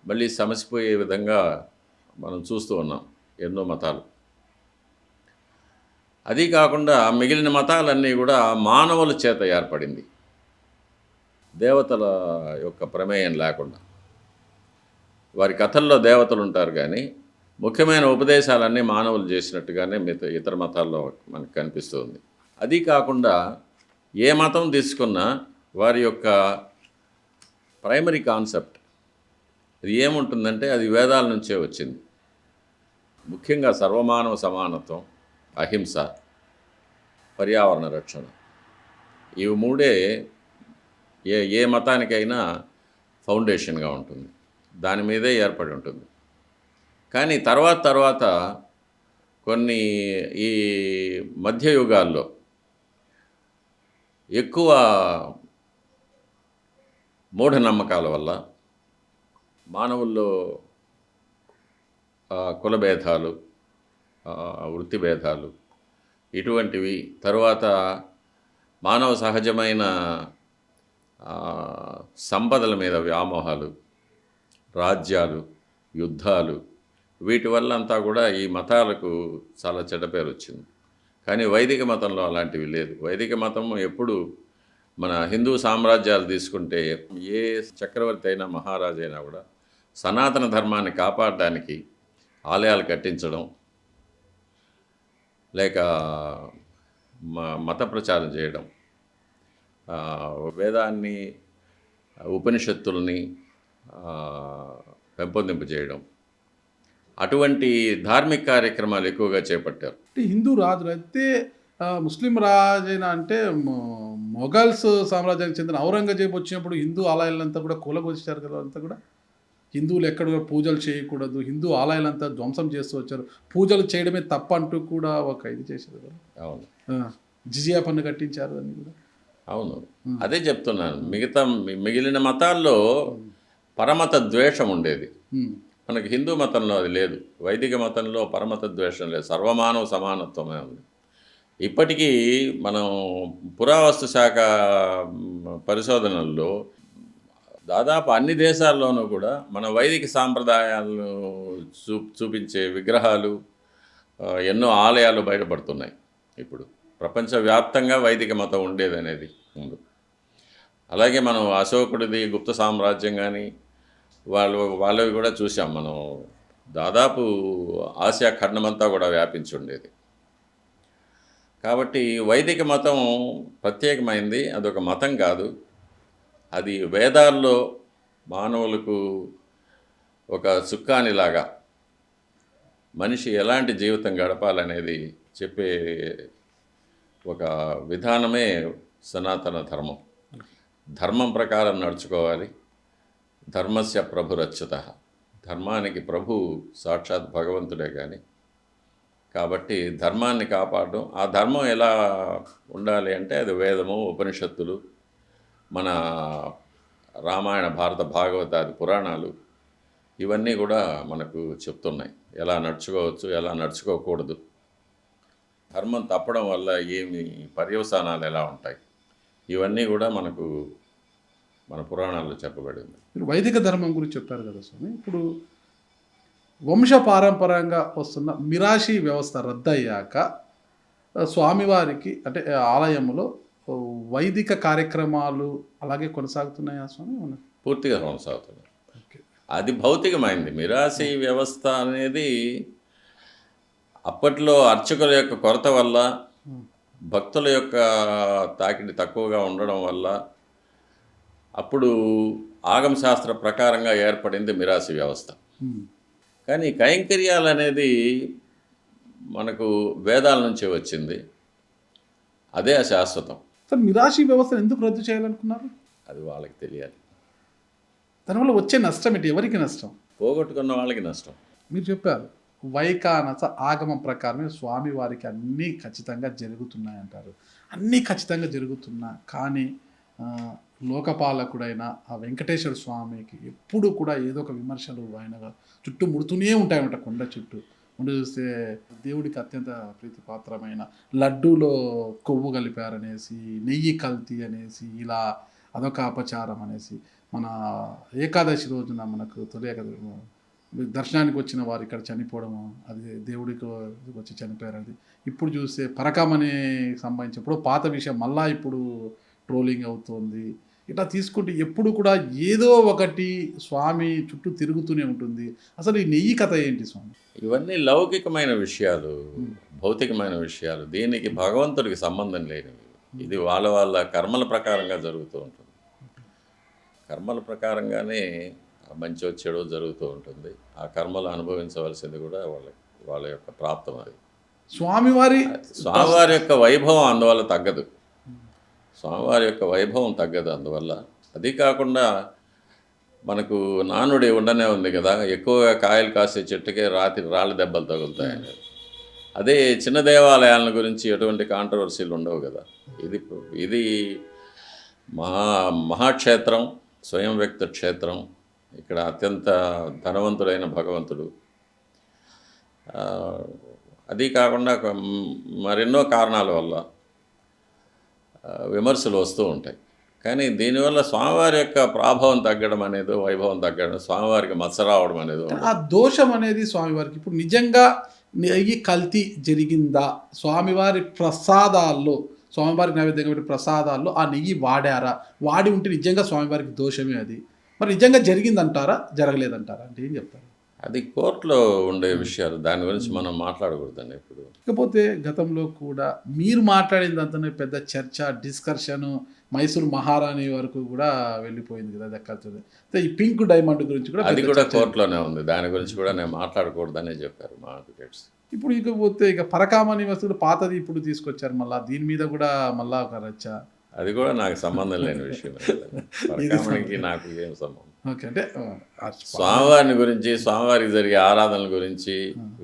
[SPEAKER 2] మళ్ళీ సమసిపోయే విధంగా మనం చూస్తూ ఉన్నాం ఎన్నో మతాలు. అదీ కాకుండా మిగిలిన మతాలన్నీ కూడా మానవుల చేత ఏర్పడింది, దేవతల యొక్క ప్రమేయం లేకుండా. వారి కథల్లో దేవతలు ఉంటారు కానీ ముఖ్యమైన ఉపదేశాలన్నీ మానవులు చేసినట్టుగానే ఇతర మతాల్లో మనకు కనిపిస్తుంది. అదీ కాకుండా ఏ మతం తీసుకున్నా వారి యొక్క ప్రైమరీ కాన్సెప్ట్ అది ఏముంటుందంటే అది వేదాల నుంచే వచ్చింది. ముఖ్యంగా సర్వమానవ సమానత్వం, అహింస, పర్యావరణ రక్షణ, ఇవి మూడే ఏ మతానికైనా ఫౌండేషన్గా ఉంటుంది, దాని మీదే ఏర్పడి ఉంటుంది. కానీ తర్వాత కొన్ని ఈ మధ్యయుగాల్లో ఎక్కువ మూఢనమ్మకాల వల్ల మానవుల్లో కుల భేదాలు, వృత్తి భేదాలు ఇటువంటివి, తర్వాత మానవ సహజమైన సంపదల మీద వ్యామోహాలు, రాజ్యాలు, యుద్ధాలు, వీటి వల్ల అంతా కూడా ఈ మతాలకు చాలా చెడ్డ పేరు వచ్చింది. కానీ వైదిక మతంలో అలాంటివి లేదు. వైదిక మతం ఎప్పుడు మన హిందూ సామ్రాజ్యాలు తీసుకుంటే ఏ చక్రవర్తి అయినా మహారాజు అయినా కూడా సనాతన ధర్మాన్ని కాపాడడానికి ఆలయాలు కట్టించడం, లేక మత ప్రచారం చేయడం, వేదాన్ని, ఉపనిషత్తుల్ని పెంపొందింపు చేయడం, అటువంటి ధార్మిక కార్యక్రమాలు ఎక్కువగా చేపట్టారు.
[SPEAKER 1] అంటే హిందూ రాజులు అయితే ముస్లిం రాజైనా అంటే మొఘల్స్ సామ్రాజ్యానికి చెందిన ఔరంగజేబు వచ్చినప్పుడు హిందూ ఆలయాలంతా కూడా కూలగొచ్చారు కదా. అంతా కూడా హిందువులు ఎక్కడ కూడా పూజలు చేయకూడదు, హిందూ ఆలయాలంతా ధ్వంసం చేస్తూ వచ్చారు, పూజలు చేయడమే తప్ప అంటూ కూడా ఒక ఇది చేశారు కదా.
[SPEAKER 2] అవును,
[SPEAKER 1] జిజియా పన్ను కట్టించారు అని కూడా.
[SPEAKER 2] అవును, అదే చెప్తున్నాను. మిగిలిన మతాల్లో పరమత ద్వేషం ఉండేది, మనకి హిందూ మతంలో అది లేదు. వైదిక మతంలో పరమత ద్వేషం లేదు, సర్వమానవ సమానత్వమే ఉంది. ఇప్పటికీ మనం పురావస్తు శాఖ పరిశోధనల్లో దాదాపు అన్ని దేశాల్లోనూ కూడా మన వైదిక సాంప్రదాయాలను చూపించే విగ్రహాలు, ఎన్నో ఆలయాలు బయటపడుతున్నాయి. ఇప్పుడు ప్రపంచవ్యాప్తంగా వైదిక మతం ఉండేదనేది ముందు. అలాగే మనం అశోకుడిది గుప్త సామ్రాజ్యం కానీ వాళ్ళవి కూడా చూసాం మనం. దాదాపు ఆసియా ఖండమంతా కూడా వ్యాపించి ఉండేది. కాబట్టి వైదిక మతం ప్రత్యేకమైంది, అదొక మతం కాదు. అది వేదాల్లో మానవులకు ఒక చుక్కానిలాగా మనిషి ఎలాంటి జీవితం గడపాలనేది చెప్పే ఒక విధానమే సనాతన ధర్మం. ధర్మం ప్రకారం నడుచుకోవాలి. ధర్మస్య ప్రభురచ్యుతః, ధర్మానికి ప్రభు సాక్షాత్ భగవంతుడే. కానీ కాబట్టి ధర్మాన్ని కాపాడడం, ఆ ధర్మం ఎలా ఉండాలి అంటే అది వేదము, ఉపనిషత్తులు, మన రామాయణ, భారత, భాగవతాది పురాణాలు, ఇవన్నీ కూడా మనకు చెప్తున్నాయి ఎలా నడుచుకోవచ్చు, ఎలా నడుచుకోకూడదు, ధర్మం తప్పడం వల్ల ఏమి పర్యవసానాలు ఎలా ఉంటాయి, ఇవన్నీ కూడా మనకు మన పురాణాల్లో చెప్పబడింది.
[SPEAKER 1] మీరు వైదిక ధర్మం గురించి చెప్పారు కదా స్వామి. ఇప్పుడు వంశ పారంపరంగా వస్తున్న మిరాషి వ్యవస్థ రద్దయ్యాక స్వామివారికి అంటే ఆలయంలో వైదిక కార్యక్రమాలు అలాగే కొనసాగుతున్నాయా స్వామి?
[SPEAKER 2] పూర్తిగా కొనసాగుతున్నాయి. అది భౌతికమైంది. మిరాసి వ్యవస్థ అనేది అప్పట్లో అర్చకుల యొక్క కొరత వల్ల, భక్తుల యొక్క తాకిడి తక్కువగా ఉండడం వల్ల అప్పుడు ఆగమ శాస్త్ర ప్రకారంగా ఏర్పడింది మిరాసి వ్యవస్థ. కానీ కైంకర్యాలు అనేది మనకు వేదాల నుంచి వచ్చింది, అదే శాశ్వతం.
[SPEAKER 1] సార్, మిరాషి వ్యవస్థను ఎందుకు రద్దు చేయాలనుకున్నారు?
[SPEAKER 2] అది వాళ్ళకి తెలియాలి.
[SPEAKER 1] దానివల్ల వచ్చే నష్టం ఏంటి? ఎవరికి నష్టం?
[SPEAKER 2] పోగొట్టుకున్న వాళ్ళకి నష్టం.
[SPEAKER 1] మీరు చెప్పారు వైఖానస ఆగమం ప్రకారమే స్వామి వారికి అన్నీ ఖచ్చితంగా జరుగుతున్నాయంటారు. అన్నీ ఖచ్చితంగా జరుగుతున్నా కానీ లోకపాలకుడైన ఆ వెంకటేశ్వర స్వామికి ఎప్పుడు కూడా ఏదో ఒక విమర్శలు ఆయన చుట్టూ ముడుతూనే ఉంటాయన్నమాట. కొండ చుట్టూ ముందు చూస్తే దేవుడికి అత్యంత ప్రీతిపాత్రమైన లడ్డూలో కొవ్వు కలిపారనేసి, నెయ్యి కల్తీ అనేసి, ఇలా అదొక అపచారం అనేసి, మన ఏకాదశి రోజున మనకు తొలి ఏకాదశి దర్శనానికి వచ్చిన వారు ఇక్కడ చనిపోవడము, అది దేవుడికి వచ్చి చనిపోయారు. అది ఇప్పుడు చూస్తే పరకామణి సంబంధించి ఎప్పుడో పాత విషయం మళ్ళా ఇప్పుడు ట్రోలింగ్ అవుతుంది. ఇట్లా తీసుకుంటే ఎప్పుడు కూడా ఏదో ఒకటి స్వామి చుట్టూ తిరుగుతూనే ఉంటుంది. అసలు ఈ నెయ్యి కథ ఏంటి స్వామి?
[SPEAKER 2] ఇవన్నీ లౌకికమైన విషయాలు, భౌతికమైన విషయాలు, దీనికి భగవంతుడికి సంబంధం లేనివి. ఇది వాళ్ళ వాళ్ళ కర్మల ప్రకారంగా జరుగుతూ ఉంటుంది. కర్మల ప్రకారంగానే మంచి చెడు జరుగుతూ ఉంటుంది. ఆ కర్మలు అనుభవించవలసింది కూడా వాళ్ళ యొక్క ప్రాప్తం. అది స్వామివారి యొక్క వైభవం అందువల్ల తగ్గదు. స్వామివారి యొక్క వైభవం తగ్గదు అందువల్ల. అది కాకుండా మనకు నానుడి ఉండనే ఉంది కదా, ఎక్కువగా కాయలు కాసే చెట్టుకే రాళ్ళ దెబ్బలు తగులుతాయని. అదే చిన్న దేవాలయాల గురించి ఎటువంటి కాంట్రవర్సీలు ఉండవు కదా. ఇది మహాక్షేత్రం, స్వయం వ్యక్త క్షేత్రం. ఇక్కడ అత్యంత ధనవంతుడైన భగవంతుడు. అది కాకుండా మరెన్నో కారణాల వల్ల విమర్శలు వస్తూ ఉంటాయి. కానీ దీనివల్ల స్వామివారి యొక్క ప్రాభవం తగ్గడం అనేది, వైభవం తగ్గడం, స్వామివారికి మచ్చ రావడం అనేది,
[SPEAKER 1] ఆ దోషం అనేది స్వామివారికి ఇప్పుడు నిజంగా నెయ్యి కల్తీ జరిగిందా? స్వామివారి ప్రసాదాల్లో, స్వామివారికి నైవేద్యంగా పెట్టే ప్రసాదాల్లో ఆ నెయ్యి వాడారా? వాడి ఉంటే నిజంగా స్వామివారికి దోషమే అది. మరి నిజంగా జరిగిందంటారా, జరగలేదంటారా అంటే ఏం చెప్తారు?
[SPEAKER 2] అది కోర్టులో ఉండే విషయాలు, దాని గురించి మనం మాట్లాడకూడదండి ఇప్పుడు.
[SPEAKER 1] ఇకపోతే గతంలో కూడా మీరు మాట్లాడిందంతనే పెద్ద చర్చ, డిస్కషను మైసూరు మహారాణి వరకు కూడా వెళ్ళిపోయింది కదా దక్కతుంది. ఈ పింక్ డైమండ్ గురించి కూడా
[SPEAKER 2] అది కూడా కోర్టులోనే ఉంది. దాని గురించి కూడా నేను మాట్లాడకూడదనే చెప్పారు మా అడ్వకేట్స్.
[SPEAKER 1] ఇప్పుడు ఇకపోతే ఇక పరకామణి వస్తువులు పాతది ఇప్పుడు తీసుకొచ్చారు మళ్ళీ, దీని మీద కూడా మళ్ళా ఒక రచ్చ.
[SPEAKER 2] అది కూడా నాకు సంబంధం లేని విషయం. పరకామణికి నాకు ఏం సంబంధం?
[SPEAKER 1] ఓకే, అంటే
[SPEAKER 2] స్వామివారిని గురించి, స్వామివారికి జరిగే ఆరాధనల గురించి,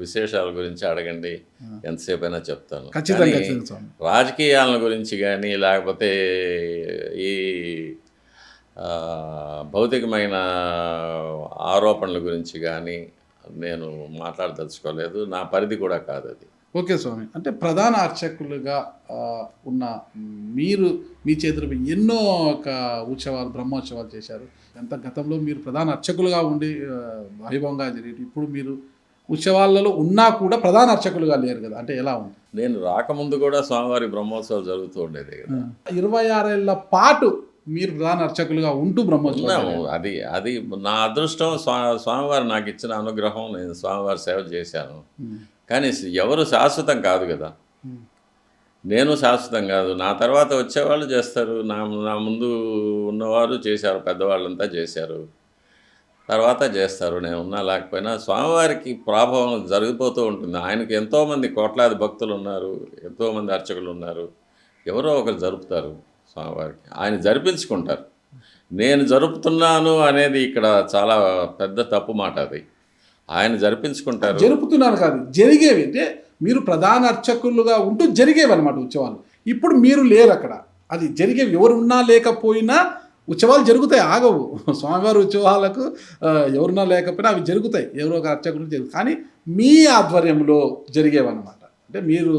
[SPEAKER 2] విశేషాల గురించి అడగండి, ఎంతసేపు అయినా చెప్తాను. రాజకీయాల గురించి కానీ, లేకపోతే ఈ భౌతికమైన ఆరోపణల గురించి కానీ నేను మాట్లాడదలుచుకోలేదు. నా పరిధి కూడా కాదు అది.
[SPEAKER 1] ఓకే స్వామి, అంటే ప్రధాన అర్చకులుగా ఉన్న మీరు మీ చేతులు ఎన్నో ఒక ఉత్సవాలు, బ్రహ్మోత్సవాలు చేశారు. ఎంత గతంలో మీరు ప్రధాన అర్చకులుగా ఉండి వైభవంగా జరిగేది, ఇప్పుడు మీరు ఉత్సవాలలో ఉన్నా కూడా ప్రధాన అర్చకులుగా లేరు కదా, అంటే ఎలా ఉంది?
[SPEAKER 2] నేను రాకముందు కూడా స్వామివారి బ్రహ్మోత్సవాలు జరుగుతూ ఉండేది కదా.
[SPEAKER 1] 26 ఏళ్ల పాటు మీరు ప్రధాన అర్చకులుగా ఉంటూ బ్రహ్మోత్సవం,
[SPEAKER 2] అది నా అదృష్టం. స్వామివారు నాకు ఇచ్చిన అనుగ్రహం. నేను స్వామివారి సేవ చేశాను. కానీ ఎవరు శాశ్వతం కాదు కదా. నేను శాశ్వతం కాదు. నా తర్వాత వచ్చేవాళ్ళు చేస్తారు. నా ముందు ఉన్నవారు చేశారు, పెద్దవాళ్ళంతా చేశారు, తర్వాత చేస్తారు. నేను ఉన్నా లేకపోయినా స్వామివారికి ప్రాభవం జరిగిపోతూ ఉంటుంది. ఆయనకు ఎంతోమంది కోట్లాది భక్తులు ఉన్నారు, ఎంతోమంది అర్చకులు ఉన్నారు. ఎవరో ఒకరు జరుపుతారు స్వామివారికి, ఆయన జరిపించుకుంటారు. నేను జరుపుతున్నాను అనేది ఇక్కడ చాలా పెద్ద తప్పు మాట. అది ఆయన జరిపించుకుంటారు.
[SPEAKER 1] జరుపుతున్నాను కాదు, జరిగేవి. అంటే మీరు ప్రధాన అర్చకులుగా ఉంటూ జరిగేవి అనమాట ఉత్సవాలు. ఇప్పుడు మీరు లేరు అక్కడ, అది జరిగేవి. ఎవరు ఉన్నా లేకపోయినా ఉత్సవాలు జరుగుతాయి, ఆగవు. స్వామివారి ఉత్సవాలకు ఎవరున్నా లేకపోయినా అవి జరుగుతాయి, ఎవరో ఒక అర్చకులు జరుగుతాయి. కానీ మీ ఆధ్వర్యంలో జరిగేవన్నమాట. అంటే మీరు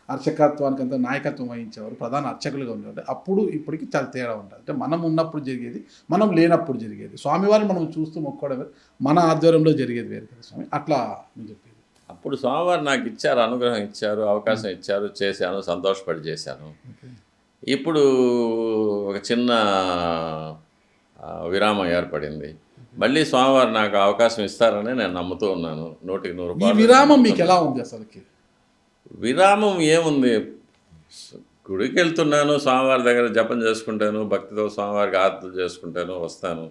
[SPEAKER 1] అర్చకత్వానికి అంత నాయకత్వం వహించేవారు, ప్రధాన అర్చకులుగా ఉండేవారు. అప్పుడు ఇప్పటికి చాలా తేడా ఉంటుంది. అంటే మనం ఉన్నప్పుడు జరిగేది, మనం లేనప్పుడు జరిగేది. స్వామివారిని మనం చూస్తూ మొక్కోవడం మన ఆధ్వర్యంలో జరిగేది వేరు కదా స్వామి, అట్లా నేను చెప్పేది.
[SPEAKER 2] అప్పుడు స్వామివారు నాకు ఇచ్చారు, అనుగ్రహం ఇచ్చారు, అవకాశం ఇచ్చారు, చేశాను, సంతోషపడి చేశాను. ఇప్పుడు ఒక చిన్న విరామం ఏర్పడింది. మళ్ళీ స్వామివారు నాకు అవకాశం ఇస్తారని నేను నమ్ముతూ ఉన్నాను. 100%
[SPEAKER 1] ఈ విరామం మీకు ఎలా ఉంది అసలుకి?
[SPEAKER 2] విరామం ఏముంది, గుడికి వెళ్తున్నాను, స్వామివారి దగ్గర జపం చేసుకుంటాను, భక్తితో స్వామివారికి ఆరాధన చేసుకుంటాను, వస్తాను.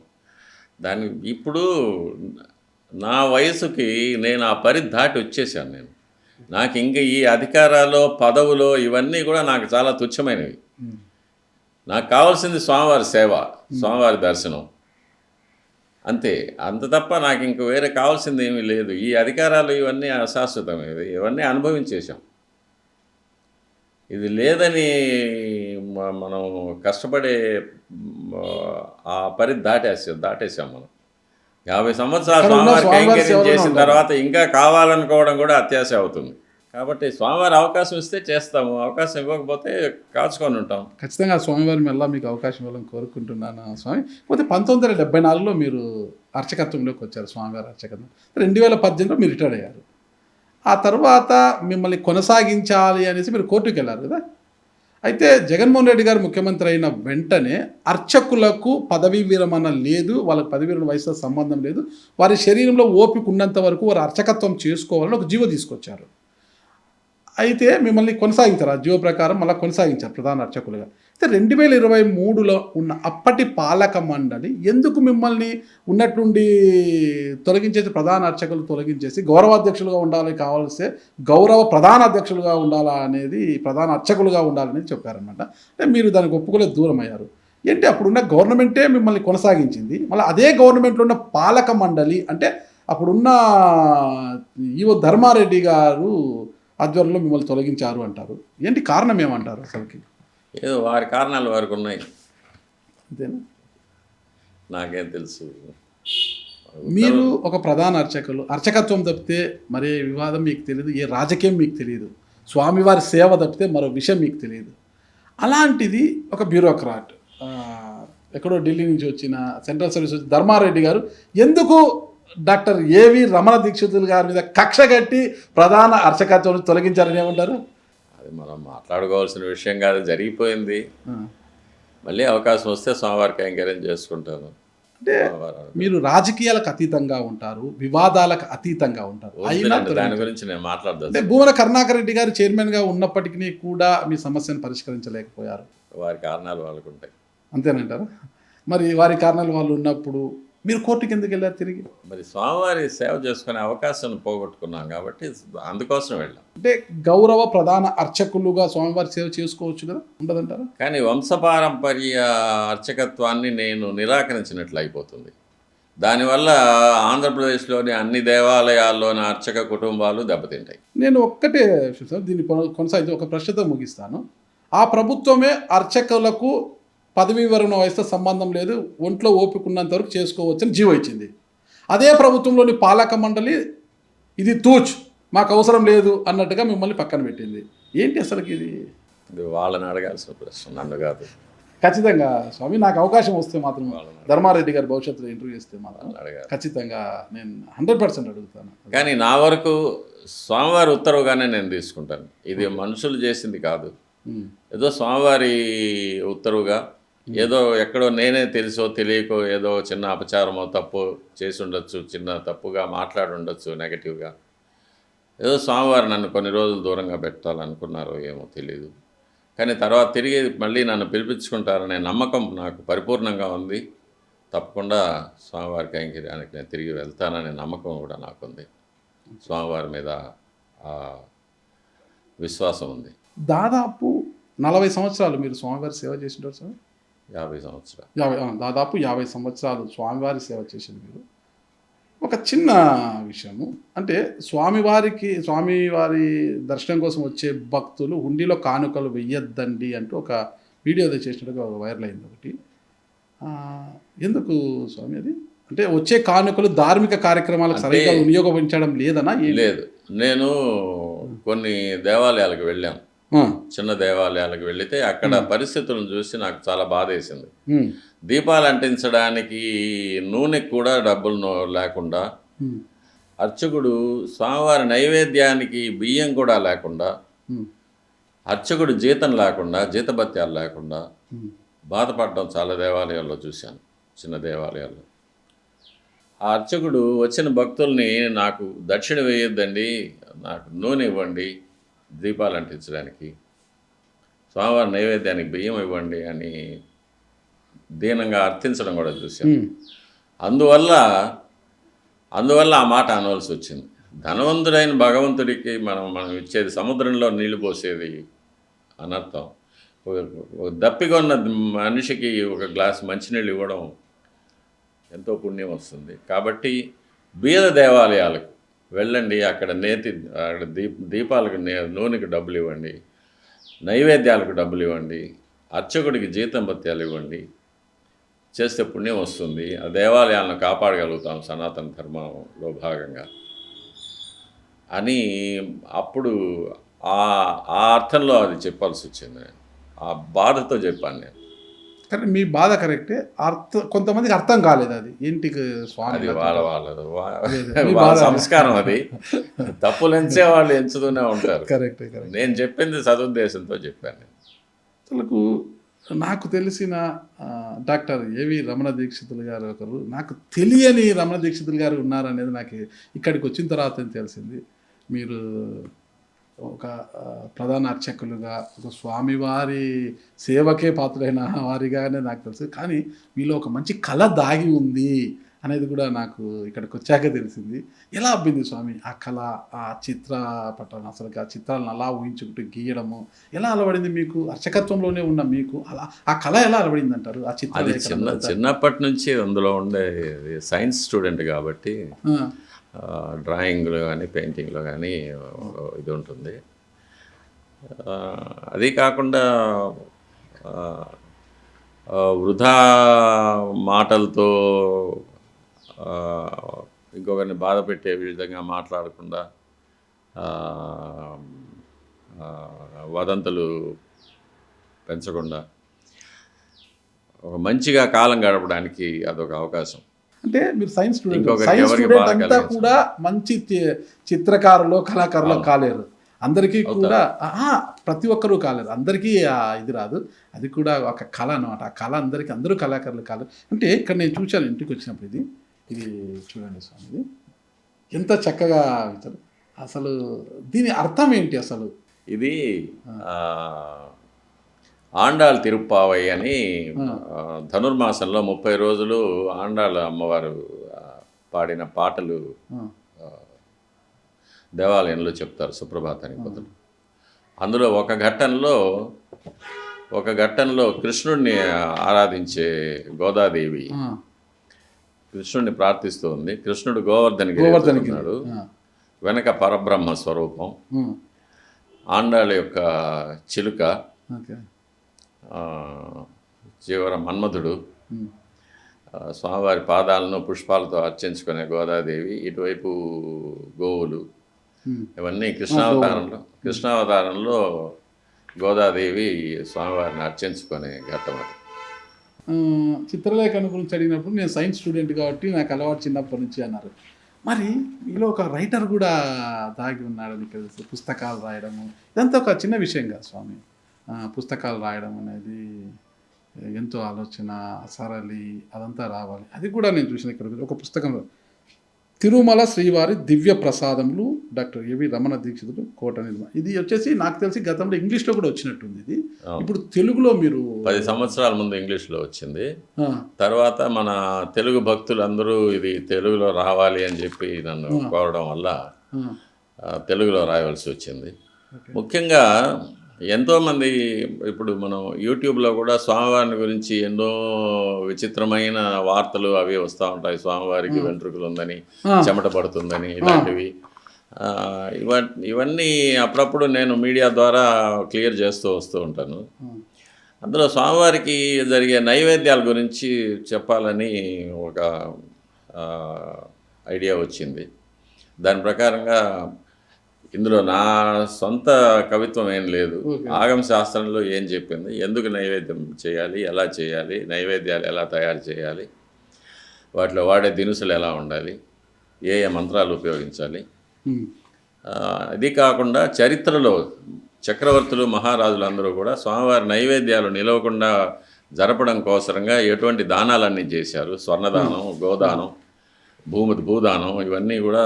[SPEAKER 2] దాన్ని ఇప్పుడు నా వయసుకి నేను ఆ పరిధి దాటి వచ్చేసాను. నాకు ఇంకా ఈ అధికారాలు, పదవులు ఇవన్నీ కూడా నాకు చాలా తుచ్చమైనవి. నాకు కావాల్సింది స్వామివారి సేవ, స్వామివారి దర్శనం, అంతే. అంత తప్ప నాకు ఇంక వేరే కావాల్సింది ఏమీ లేదు. ఈ అధికారాలు ఇవన్నీ అశాశ్వతమైనవి, ఇవన్నీ అనుభవించేసాం. ఇది లేదని మనం కష్టపడే ఆ పరిధి దాటేసాం మనం. 50 సంవత్సరాలు స్వామివారి కైంకర్యం చేసిన తర్వాత ఇంకా కావాలనుకోవడం కూడా అత్యాశ అవుతుంది. కాబట్టి స్వామివారి అవకాశం ఇస్తే చేస్తాము, అవకాశం ఇవ్వకపోతే కాచుకొని ఉంటాం.
[SPEAKER 1] ఖచ్చితంగా స్వామివారి మెల్ల మీకు అవకాశం ఇవ్వాలని కోరుకుంటున్నాను స్వామి. పోతే 1974లో మీరు అర్చకత్వంలోకి వచ్చారు, స్వామివారి అర్చకత్వం. 2018లో మీరు రిటైర్ అయ్యారు. ఆ తర్వాత మిమ్మల్ని కొనసాగించాలి అనేసి మీరు కోర్టుకు వెళ్ళారు కదా. అయితే జగన్మోహన్ రెడ్డి గారు ముఖ్యమంత్రి అయిన వెంటనే అర్చకులకు పదవీ విరమణ లేదు, వాళ్ళకి పదవీ విరమణ వయసుతో సంబంధం లేదు, వారి శరీరంలో ఓపిక ఉన్నంత వరకు వారు అర్చకత్వం చేసుకోవాలని ఒక జీవో తీసుకొచ్చారు. అయితే మిమ్మల్ని కొనసాగించారు, ఆ జీవో ప్రకారం మళ్ళీ కొనసాగించారు ప్రధాన అర్చకులుగా. అయితే 2023లో ఉన్న అప్పటి పాలక మండలి ఎందుకు మిమ్మల్ని ఉన్నట్టుండి తొలగించేసి, ప్రధాన అర్చకులు తొలగించేసి గౌరవాధ్యక్షులుగా ఉండాలి, కావాల్సే గౌరవ ప్రధాన అధ్యక్షులుగా ఉండాలా అనేది, ప్రధాన అర్చకులుగా ఉండాలని చెప్పారనమాట. అంటే మీరు దానికి ఒప్పుకోలేదు, దూరం అయ్యారు. ఏంటి అప్పుడున్న గవర్నమెంటే మిమ్మల్ని కొనసాగించింది, మళ్ళీ అదే గవర్నమెంట్లో ఉన్న పాలక మండలి అంటే అప్పుడున్న ఈవో ధర్మారెడ్డి గారు ఆధ్వర్యంలో మిమ్మల్ని తొలగించారు అంటారు. ఏంటి కారణం ఏమంటారు అసలుకి?
[SPEAKER 2] ఏదో వారి కారణాలు వారికి ఉన్నాయి,
[SPEAKER 1] అంతేనా?
[SPEAKER 2] నాకేం తెలుసు.
[SPEAKER 1] మీరు ఒక ప్రధాన అర్చకులు, అర్చకత్వం తప్పితే మరే వివాదం మీకు తెలియదు, ఏ రాజకీయం మీకు తెలియదు, స్వామివారి సేవ తప్పితే మరో విషయం మీకు తెలియదు. అలాంటిది ఒక బ్యూరోక్రాట్, ఎక్కడో ఢిల్లీ నుంచి వచ్చిన సెంట్రల్ సర్వీస్ వచ్చి ధర్మారెడ్డి గారు ఎందుకు డాక్టర్ ఏవి రమణ దీక్షితులు గారి మీద కక్ష కట్టి ప్రధాన అర్చకత్వం తొలగించారని ఏమంటారు?
[SPEAKER 2] అది మనం మాట్లాడుకోవాల్సిన విషయం కాదు, జరిగిపోయింది. మళ్ళీ అవకాశం వస్తే స్వామివారికి ఎంకరేజ్ చేసుకుంటాను.
[SPEAKER 1] అంటే మీరు రాజకీయాలకు అతీతంగా ఉంటారు, వివాదాలకు అతీతంగా ఉంటారు. అయినా
[SPEAKER 2] దాని గురించి నేను మాట్లాడదాను.
[SPEAKER 1] అంటే భూమన కరుణాకర్ రెడ్డి గారు చైర్మన్గా ఉన్నప్పటికీ కూడా మీ సమస్యను పరిష్కరించలేకపోయారు.
[SPEAKER 2] వారి కారణాలు వాళ్ళకు ఉంటాయి.
[SPEAKER 1] అంతేనంటారా? మరి వారి కారణాలు వాళ్ళు ఉన్నప్పుడు మీరు కోర్టుకి ఎందుకు వెళ్ళారు తిరిగి?
[SPEAKER 2] మరి స్వామివారి సేవ చేసుకునే అవకాశం పోగొట్టుకున్నాం కాబట్టి అందుకోసం వెళ్ళాం.
[SPEAKER 1] అంటే గౌరవ ప్రధాన అర్చకులుగా స్వామివారి సేవ చేసుకోవచ్చు కదా, ఉండదంటారా?
[SPEAKER 2] కానీ వంశపారంపర్య అర్చకత్వాన్ని నేను నిరాకరించినట్లు అయిపోతుంది. దానివల్ల ఆంధ్రప్రదేశ్లోని అన్ని దేవాలయాల్లోని అర్చక కుటుంబాలు దెబ్బతింటాయి.
[SPEAKER 1] నేను ఒక్కటే దీన్ని కొనసాగించి ఒక ప్రశ్నతో ముగిస్తాను. ఆ ప్రభుత్వమే అర్చకులకు పదవీ విరమణ వయసుతో సంబంధం లేదు, ఒంట్లో ఓపిక ఉన్నంత వరకు చేసుకోవచ్చని జీవో ఇచ్చింది. అదే ప్రభుత్వంలోని పాలక మండలి ఇది తూచ్, మాకు అవసరం లేదు అన్నట్టుగా మిమ్మల్ని పక్కన పెట్టింది. ఏంటి అసలుకి ఇది?
[SPEAKER 2] వాళ్ళని అడగాల్సిన ప్రశ్న, నన్ను కాదు.
[SPEAKER 1] ఖచ్చితంగా స్వామి, నాకు అవకాశం వస్తే మాత్రం ధర్మారెడ్డి గారి భవిష్యత్తులో ఇంటర్వ్యూ చేస్తే మాత్రం ఖచ్చితంగా నేను 100% అడుగుతాను.
[SPEAKER 2] కానీ నా వరకు స్వామివారి ఉత్తర్వుగానే నేను తీసుకుంటాను. ఇది మనుషులు చేసింది కాదు, ఏదో స్వామివారి ఉత్తర్వుగా, ఏదో ఎక్కడో నేనే తెలుసో తెలియకో ఏదో చిన్న అపచారమో తప్పు చేసి ఉండొచ్చు, చిన్న తప్పుగా మాట్లాడి ఉండొచ్చు నెగటివ్గా, ఏదో స్వామివారు నన్ను కొన్ని రోజులు దూరంగా పెట్టాలనుకున్నారో ఏమో తెలియదు. కానీ తర్వాత తిరిగి మళ్ళీ నన్ను పిలిపించుకుంటారనే నమ్మకం నాకు పరిపూర్ణంగా ఉంది. తప్పకుండా స్వామివారి కైంకర్యానికి నేను తిరిగి వెళ్తాననే నమ్మకం కూడా నాకుంది. స్వామివారి మీద విశ్వాసం ఉంది.
[SPEAKER 1] దాదాపు 40 సంవత్సరాలు మీరు స్వామివారి సేవ చేసింటారు సార్?
[SPEAKER 2] 50 సంవత్సరాలు.
[SPEAKER 1] దాదాపు 50 సంవత్సరాలు స్వామివారి సేవ చేసింది మీరు. ఒక చిన్న విషయము, అంటే స్వామివారి దర్శనం కోసం వచ్చే భక్తులు హుండీలో కానుకలు వెయ్యొద్దండి అంటూ ఒక వీడియో చేసినట్టుగా వైరల్ అయింది ఒకటి. ఎందుకు స్వామి అది? అంటే వచ్చే కానుకలు ధార్మిక కార్యక్రమాలకు సరిగ్గా వినియోగించడం లేదనా?
[SPEAKER 2] లేదు, నేను కొన్ని దేవాలయాలకు వెళ్ళాను, చిన్న దేవాలయాలకు వెళితే అక్కడ పరిస్థితులను చూసి నాకు చాలా బాధ వేసింది. దీపాలు అంటించడానికి నూనెకి కూడా డబ్బులు లేకుండా, అర్చకుడు స్వామివారి నైవేద్యానికి బియ్యం కూడా లేకుండా, అర్చకుడు జీతం లేకుండా, జీతభత్యాలు లేకుండా బాధపడడం చాలా దేవాలయాల్లో చూశాను, చిన్న దేవాలయాల్లో. ఆ అర్చకుడు వచ్చిన భక్తుల్ని నాకు దక్షిణ వేయొద్దండి, నాకు నూనె ఇవ్వండి దీపాలు అంటించడానికి, స్వామివారి నైవేద్యానికి బియ్యం ఇవ్వండి అని దీనంగా అర్థించడం కూడా చూశాను. అందువల్ల ఆ మాట అనవలసి వచ్చింది. ధనవంతుడైన భగవంతుడికి మనం ఇచ్చేది సముద్రంలో నీళ్లు పోసేది అనర్థం. దప్పికొన్న మనిషికి ఒక గ్లాసు మంచినీళ్ళు ఇవ్వడం ఎంతో పుణ్యం వస్తుంది. కాబట్టి బీద దేవాలయాలకు వెళ్ళండి, అక్కడ దీపాలకు నూనెకి డబ్బులు ఇవ్వండి, నైవేద్యాలకు డబ్బులు ఇవ్వండి, అర్చకుడికి జీతం భత్యాలు ఇవ్వండి, చేస్తే పుణ్యం వస్తుంది. ఆ దేవాలయాలను కాపాడగలుగుతాం సనాతన ధర్మంలో భాగంగా అని అప్పుడు ఆ ఆ అర్థంలో అది చెప్పాల్సి వచ్చింది. నేను ఆ బాధతో చెప్పాను నేను.
[SPEAKER 1] కానీ మీ బాధ కరెక్టే. కొంతమందికి అర్థం కాలేదు అది. ఏంటికి స్వామి
[SPEAKER 2] అది
[SPEAKER 1] ఇలా
[SPEAKER 2] వాళ్ళ
[SPEAKER 1] తిట్టారు.
[SPEAKER 2] వాళ్ళది
[SPEAKER 1] అదే అదే. మీ
[SPEAKER 2] వాళ్ళ
[SPEAKER 1] బాధ
[SPEAKER 2] సంస్కారం అది. తప్పులు ఎంచే వాళ్ళు ఎంచుతూనే ఉంటారు.
[SPEAKER 1] కరెక్టే కరెక్ట్.
[SPEAKER 2] నేను చెప్పింది సదుద్దేశంతో చెప్పాను నేను.
[SPEAKER 1] అసలకు నాకు తెలిసిన డాక్టర్ ఏవి రమణ దీక్షితులు గారు ఒకరు, నాకు తెలియని రమణ దీక్షితులు గారు ఉన్నారనేది నాకు ఇక్కడికి వచ్చిన తర్వాత తెలిసింది. మీరు ఒక ప్రధాన అర్చకులుగా, ఒక స్వామివారి సేవకే పాత్రులైన వారిగానే నాకు తెలుసు. కానీ మీలో ఒక మంచి కళ దాగి ఉంది అనేది కూడా నాకు ఇక్కడికి వచ్చాక తెలిసింది. ఎలా అబ్బింది స్వామి ఆ కళ, ఆ చిత్రపటం, అసలు ఆ చిత్రాలను అలా ఊహించుకుంటూ గీయడము ఎలా అలవడింది మీకు? అర్చకత్వంలోనే ఉన్న మీకు అలా ఆ కళ ఎలా అలవడింది అంటారు? ఆ
[SPEAKER 2] అది చిన్నప్పటి నుంచి అందులో ఉండే సైన్స్ స్టూడెంట్ కాబట్టి డ్రాయింగ్లో కానీ పెయింటింగ్లో కానీ ఇది ఉంటుంది. అది కాకుండా వృధా మాటలతో ఇంకొకరిని బాధ పెట్టే విధంగా మాట్లాడకుండా, వదంతులు పెంచకుండా ఒక మంచిగా కాలం గడపడానికి అదొక అవకాశం.
[SPEAKER 1] అంటే మీరు సైన్స్ స్టూడెంట్,
[SPEAKER 2] ఇంకొకరికి
[SPEAKER 1] సైన్స్
[SPEAKER 2] ఎవరికి
[SPEAKER 1] స్టూడెంట్
[SPEAKER 2] బాధ
[SPEAKER 1] అంతా
[SPEAKER 2] కలిగించదు.
[SPEAKER 1] కూడా మంచి చిత్రకారులు కళాకారులు
[SPEAKER 2] అవును.
[SPEAKER 1] కాలేరు. అందరికీ
[SPEAKER 2] అవుతారు.
[SPEAKER 1] కూడా ప్రతి ఒక్కరూ కాలేరు. అందరికీ ఇది రాదు. అది కూడా ఒక కళ అన్నమాట. ఆ కళ అందరూ కళాకారులు కాలేరు. అంటే ఇక్కడ నేను చూశాను ఇంటికి వచ్చినప్పుడు ఇది చూడండి స్వామి, ఇది ఎంత చక్కగా ఇచ్చారు. అసలు దీని అర్థం ఏంటి అసలు?
[SPEAKER 2] ఇది ఆండాళ్ తిరుప్పావై అని ధనుర్మాసంలో 30 రోజులు ఆండాళ్ అమ్మవారు పాడిన పాటలు దేవాలయంలో చెప్తారు సుప్రభాతానికి బదులు. అందులో ఒక ఘట్టంలో కృష్ణుడిని ఆరాధించే గోదాదేవి కృష్ణుడిని ప్రార్థిస్తూ ఉంది. కృష్ణుడు గోవర్ధనగిరి వెనక పరబ్రహ్మ స్వరూపం, ఆండాళ్ యొక్క చిలుక, చివర మన్మధుడు, స్వామివారి పాదాలను పుష్పాలతో అర్చించుకునే గోదాదేవి, ఇటువైపు గోవులు, ఇవన్నీ కృష్ణావతారంలో గోదాదేవి స్వామివారిని అర్చించుకునే ఘట్టం అది.
[SPEAKER 1] చిత్రలేఖన గురించి అడిగినప్పుడు నేను సైన్స్ స్టూడెంట్ కాబట్టి నాకు అలవాటు చిన్నప్పటి నుంచి అన్నారు. మరి మీలో ఒక రైటర్ కూడా దాగి ఉన్నాడని తెలుసు. పుస్తకాలు రాయడము ఇదంతా ఒక చిన్న విషయం కాదు స్వామి. పుస్తకాలు రాయడం అనేది ఎంతో ఆలోచన, సరళి అదంతా రావాలి. అది కూడా నేను చూసిన ఇక్కడ ఒక పుస్తకంలో తిరుమల శ్రీవారి దివ్య ప్రసాదములు డాక్టర్ ఏవి రమణ దీక్షితులు కోట నిర్మాణం. ఇది వచ్చేసి నాకు తెలిసి గతంలో ఇంగ్లీష్లో కూడా వచ్చినట్టుంది. ఇది ఇప్పుడు తెలుగులో మీరు
[SPEAKER 2] 10 సంవత్సరాల ముందు ఇంగ్లీష్లో వచ్చింది. తర్వాత మన తెలుగు భక్తులు అందరూ ఇది తెలుగులో రావాలి అని చెప్పి నన్ను కోరడం వల్ల తెలుగులో రాయవలసి వచ్చింది. ముఖ్యంగా ఎంతోమంది ఇప్పుడు మనం యూట్యూబ్లో కూడా స్వామివారిని గురించి ఎన్నో విచిత్రమైన వార్తలు అవి వస్తూ ఉంటాయి. స్వామివారికి వెంట్రుకలు ఉందని, చెమట పడుతుందని, ఇలాంటివి ఇవన్నీ అప్పుడప్పుడు నేను మీడియా ద్వారా క్లియర్ చేస్తూ వస్తూ ఉంటాను. అందులో స్వామివారికి జరిగే నైవేద్యాల గురించి చెప్పాలని ఒక ఐడియా వచ్చింది. దాని ప్రకారంగా ఇందులో నా సొంత కవిత్వం ఏం లేదు. ఆగమ శాస్త్రంలో ఏం చెప్పింది, ఎందుకు నైవేద్యం చేయాలి, ఎలా చేయాలి, నైవేద్యాలు ఎలా తయారు చేయాలి, వాటిలో వాడే దినుసులు ఎలా ఉండాలి, ఏ మంత్రాలు ఉపయోగించాలి. ఇది కాకుండా చరిత్రలో చక్రవర్తులు, మహారాజులు అందరూ కూడా స్వామివారి నైవేద్యాలు నిలవకుండా జరపడం కోసరంగా ఎటువంటి దానాలన్నీ చేశారు. స్వర్ణదానం, గోదానం, భూదానం, ఇవన్నీ కూడా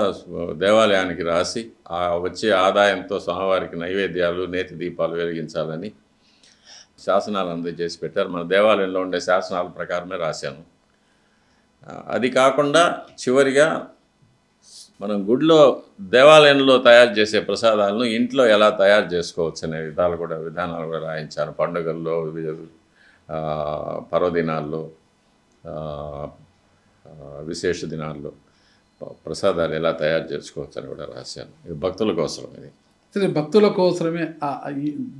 [SPEAKER 2] దేవాలయానికి రాసి ఆ వచ్చే ఆదాయంతో స్వామివారికి నైవేద్యాలు, నేతి దీపాలు వెలిగించాలని శాసనాలు అందజేసి పెట్టారు. మన దేవాలయంలో ఉండే శాసనాల ప్రకారమే రాశాను. అది కాకుండా చివరిగా మనం గుడిలో దేవాలయంలో తయారు చేసే ప్రసాదాలను ఇంట్లో ఎలా తయారు చేసుకోవచ్చు అనే విధానాలు కూడా రాయించాను. పండుగల్లో, పర్వదినాల్లో, విశేష దినాల్లో ప్రసాదాలు ఎలా తయారు చేసుకోవచ్చు అని కూడా రాశాను. ఇది భక్తుల కోసం. ఇది
[SPEAKER 1] సరే, భక్తుల కోసమే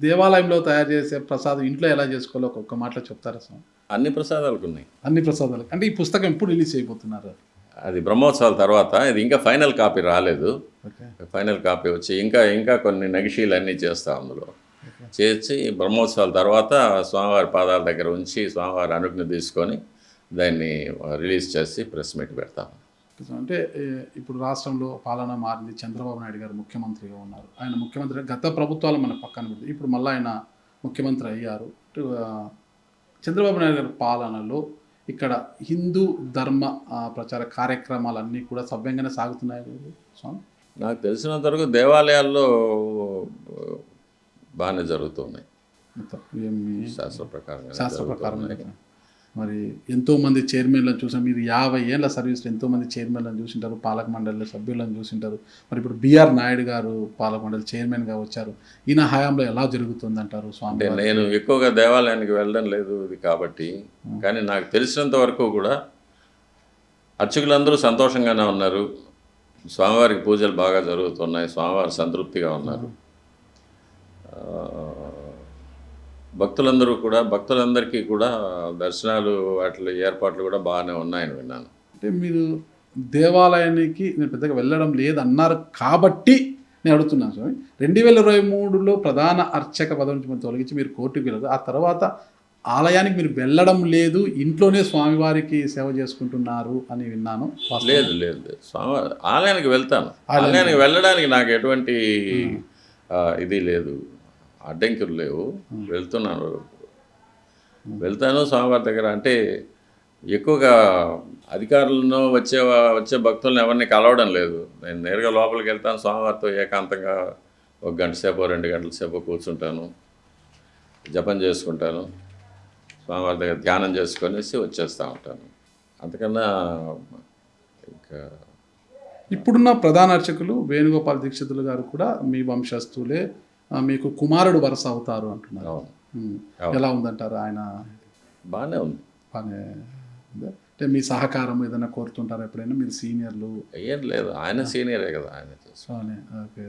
[SPEAKER 1] దేవాలయంలో తయారు చేసే ప్రసాదం ఇంట్లో ఎలా చేసుకోవాలో ఒక్క మాటలో చెప్తారా స్వామి?
[SPEAKER 2] అన్ని ప్రసాదాలకు ఉన్నాయి.
[SPEAKER 1] అన్ని ప్రసాదాలకు అంటే ఈ పుస్తకం ఎప్పుడు రిలీజ్ అయిపోతున్నారు?
[SPEAKER 2] అది బ్రహ్మోత్సవాల తర్వాత, ఇది ఇంకా ఫైనల్ కాపీ రాలేదు.
[SPEAKER 1] ఓకే.
[SPEAKER 2] ఫైనల్ కాపీ వచ్చి ఇంకా కొన్ని నగిషీలు అన్నీ చేస్తాం అందులో. చేసి బ్రహ్మోత్సవాల తర్వాత స్వామివారి పాదాల దగ్గర ఉంచి స్వామివారి అనుజ్ఞ తీసుకొని దాన్ని రిలీజ్ చేసి ప్రెస్ మీట్ పెడతాం.
[SPEAKER 1] అంటే ఇప్పుడు రాష్ట్రంలో పాలన మారింది. చంద్రబాబు నాయుడు గారు ముఖ్యమంత్రిగా ఉన్నారు. ఆయన ముఖ్యమంత్రి గత ప్రభుత్వాలు మన పక్కన పెడితే ఇప్పుడు మళ్ళీ ఆయన ముఖ్యమంత్రి అయ్యారు. చంద్రబాబు నాయుడు గారి పాలనలో ఇక్కడ హిందూ ధర్మ ప్రచార కార్యక్రమాలన్నీ కూడా సవ్యంగానే సాగుతున్నాయి స్వామి.
[SPEAKER 2] నాకు తెలిసినంత వరకు దేవాలయాల్లో బాగానే జరుగుతున్నాయి,
[SPEAKER 1] మొత్తం ఏమి
[SPEAKER 2] శాస్త్ర ప్రకారంగా
[SPEAKER 1] శాస్త్ర ప్రకారం
[SPEAKER 2] జరుగుతున్నాయి.
[SPEAKER 1] మరి ఎంతోమంది చైర్మన్లను చూసాం. మీరు 50 ఏళ్ళ సర్వీస్లో ఎంతోమంది చైర్మన్లను చూసింటారు, పాలక మండలి సభ్యులను చూసింటారు. మరి ఇప్పుడు బిఆర్ నాయుడు గారు పాలక మండలి చైర్మన్గా వచ్చారు. ఈయన హయాంలో ఎలా జరుగుతుంది అంటారు
[SPEAKER 2] అంటే
[SPEAKER 1] స్వామి?
[SPEAKER 2] నేను ఎక్కువగా దేవాలయానికి వెళ్ళడం లేదు ఇది కాబట్టి, కానీ నాకు తెలిసినంత వరకు కూడా అర్చకులందరూ సంతోషంగానే ఉన్నారు. స్వామివారికి పూజలు బాగా జరుగుతున్నాయి, స్వామివారు సంతృప్తిగా ఉన్నారు. భక్తులందరికీ కూడా దర్శనాలు వాటి ఏర్పాట్లు కూడా బాగానే ఉన్నాయని విన్నాను.
[SPEAKER 1] అంటే మీరు దేవాలయానికి నేను పెద్దగా వెళ్ళడం లేదన్నారు కాబట్టి నేను అడుగుతున్నాను స్వామి. 2023లో ప్రధాన అర్చక పదవి నుంచి తొలగించి మీరు కోర్టుకు వెళ్ళారు. ఆ తర్వాత ఆలయానికి మీరు వెళ్ళడం లేదు, ఇంట్లోనే స్వామివారికి సేవ చేసుకుంటున్నారు అని విన్నాను.
[SPEAKER 2] లేదు స్వామివారి ఆలయానికి వెళ్తాను. ఆలయానికి వెళ్ళడానికి నాకు ఎటువంటి ఇది లేదు, అడ్డంకులు లేవు. వెళ్తాను స్వామివారి దగ్గర. అంటే ఎక్కువగా అధికారులను వచ్చే భక్తులను ఎవరిని కలవడం లేదు. నేను నేరుగా లోపలికి వెళ్తాను, స్వామివారితో ఏకాంతంగా 1 గంట సేపు 2 గంటల సేపు కూర్చుంటాను, జపం చేసుకుంటాను, స్వామివారి దగ్గర ధ్యానం చేసుకొనేసి వచ్చేస్తూ ఉంటాను. అంతకన్నా ఇంకా
[SPEAKER 1] ఇప్పుడున్న ప్రధాన అర్చకులు వేణుగోపాల్ దీక్షితులు గారు కూడా మీ వంశస్థులే, మీకు కుమారుడు వరుస అవుతారు అంటున్నారు. ఎలా ఉందంటారు ఆయన?
[SPEAKER 2] బాగానే ఉంది.
[SPEAKER 1] బాగానే ఉందా? అంటే మీ సహకారం ఏదైనా కోరుతుంటారా ఎప్పుడైనా? మీరు సీనియర్లు?
[SPEAKER 2] ఏం లేదు, ఆయన సీనియరే కదా, ఆయన
[SPEAKER 1] ఓకే.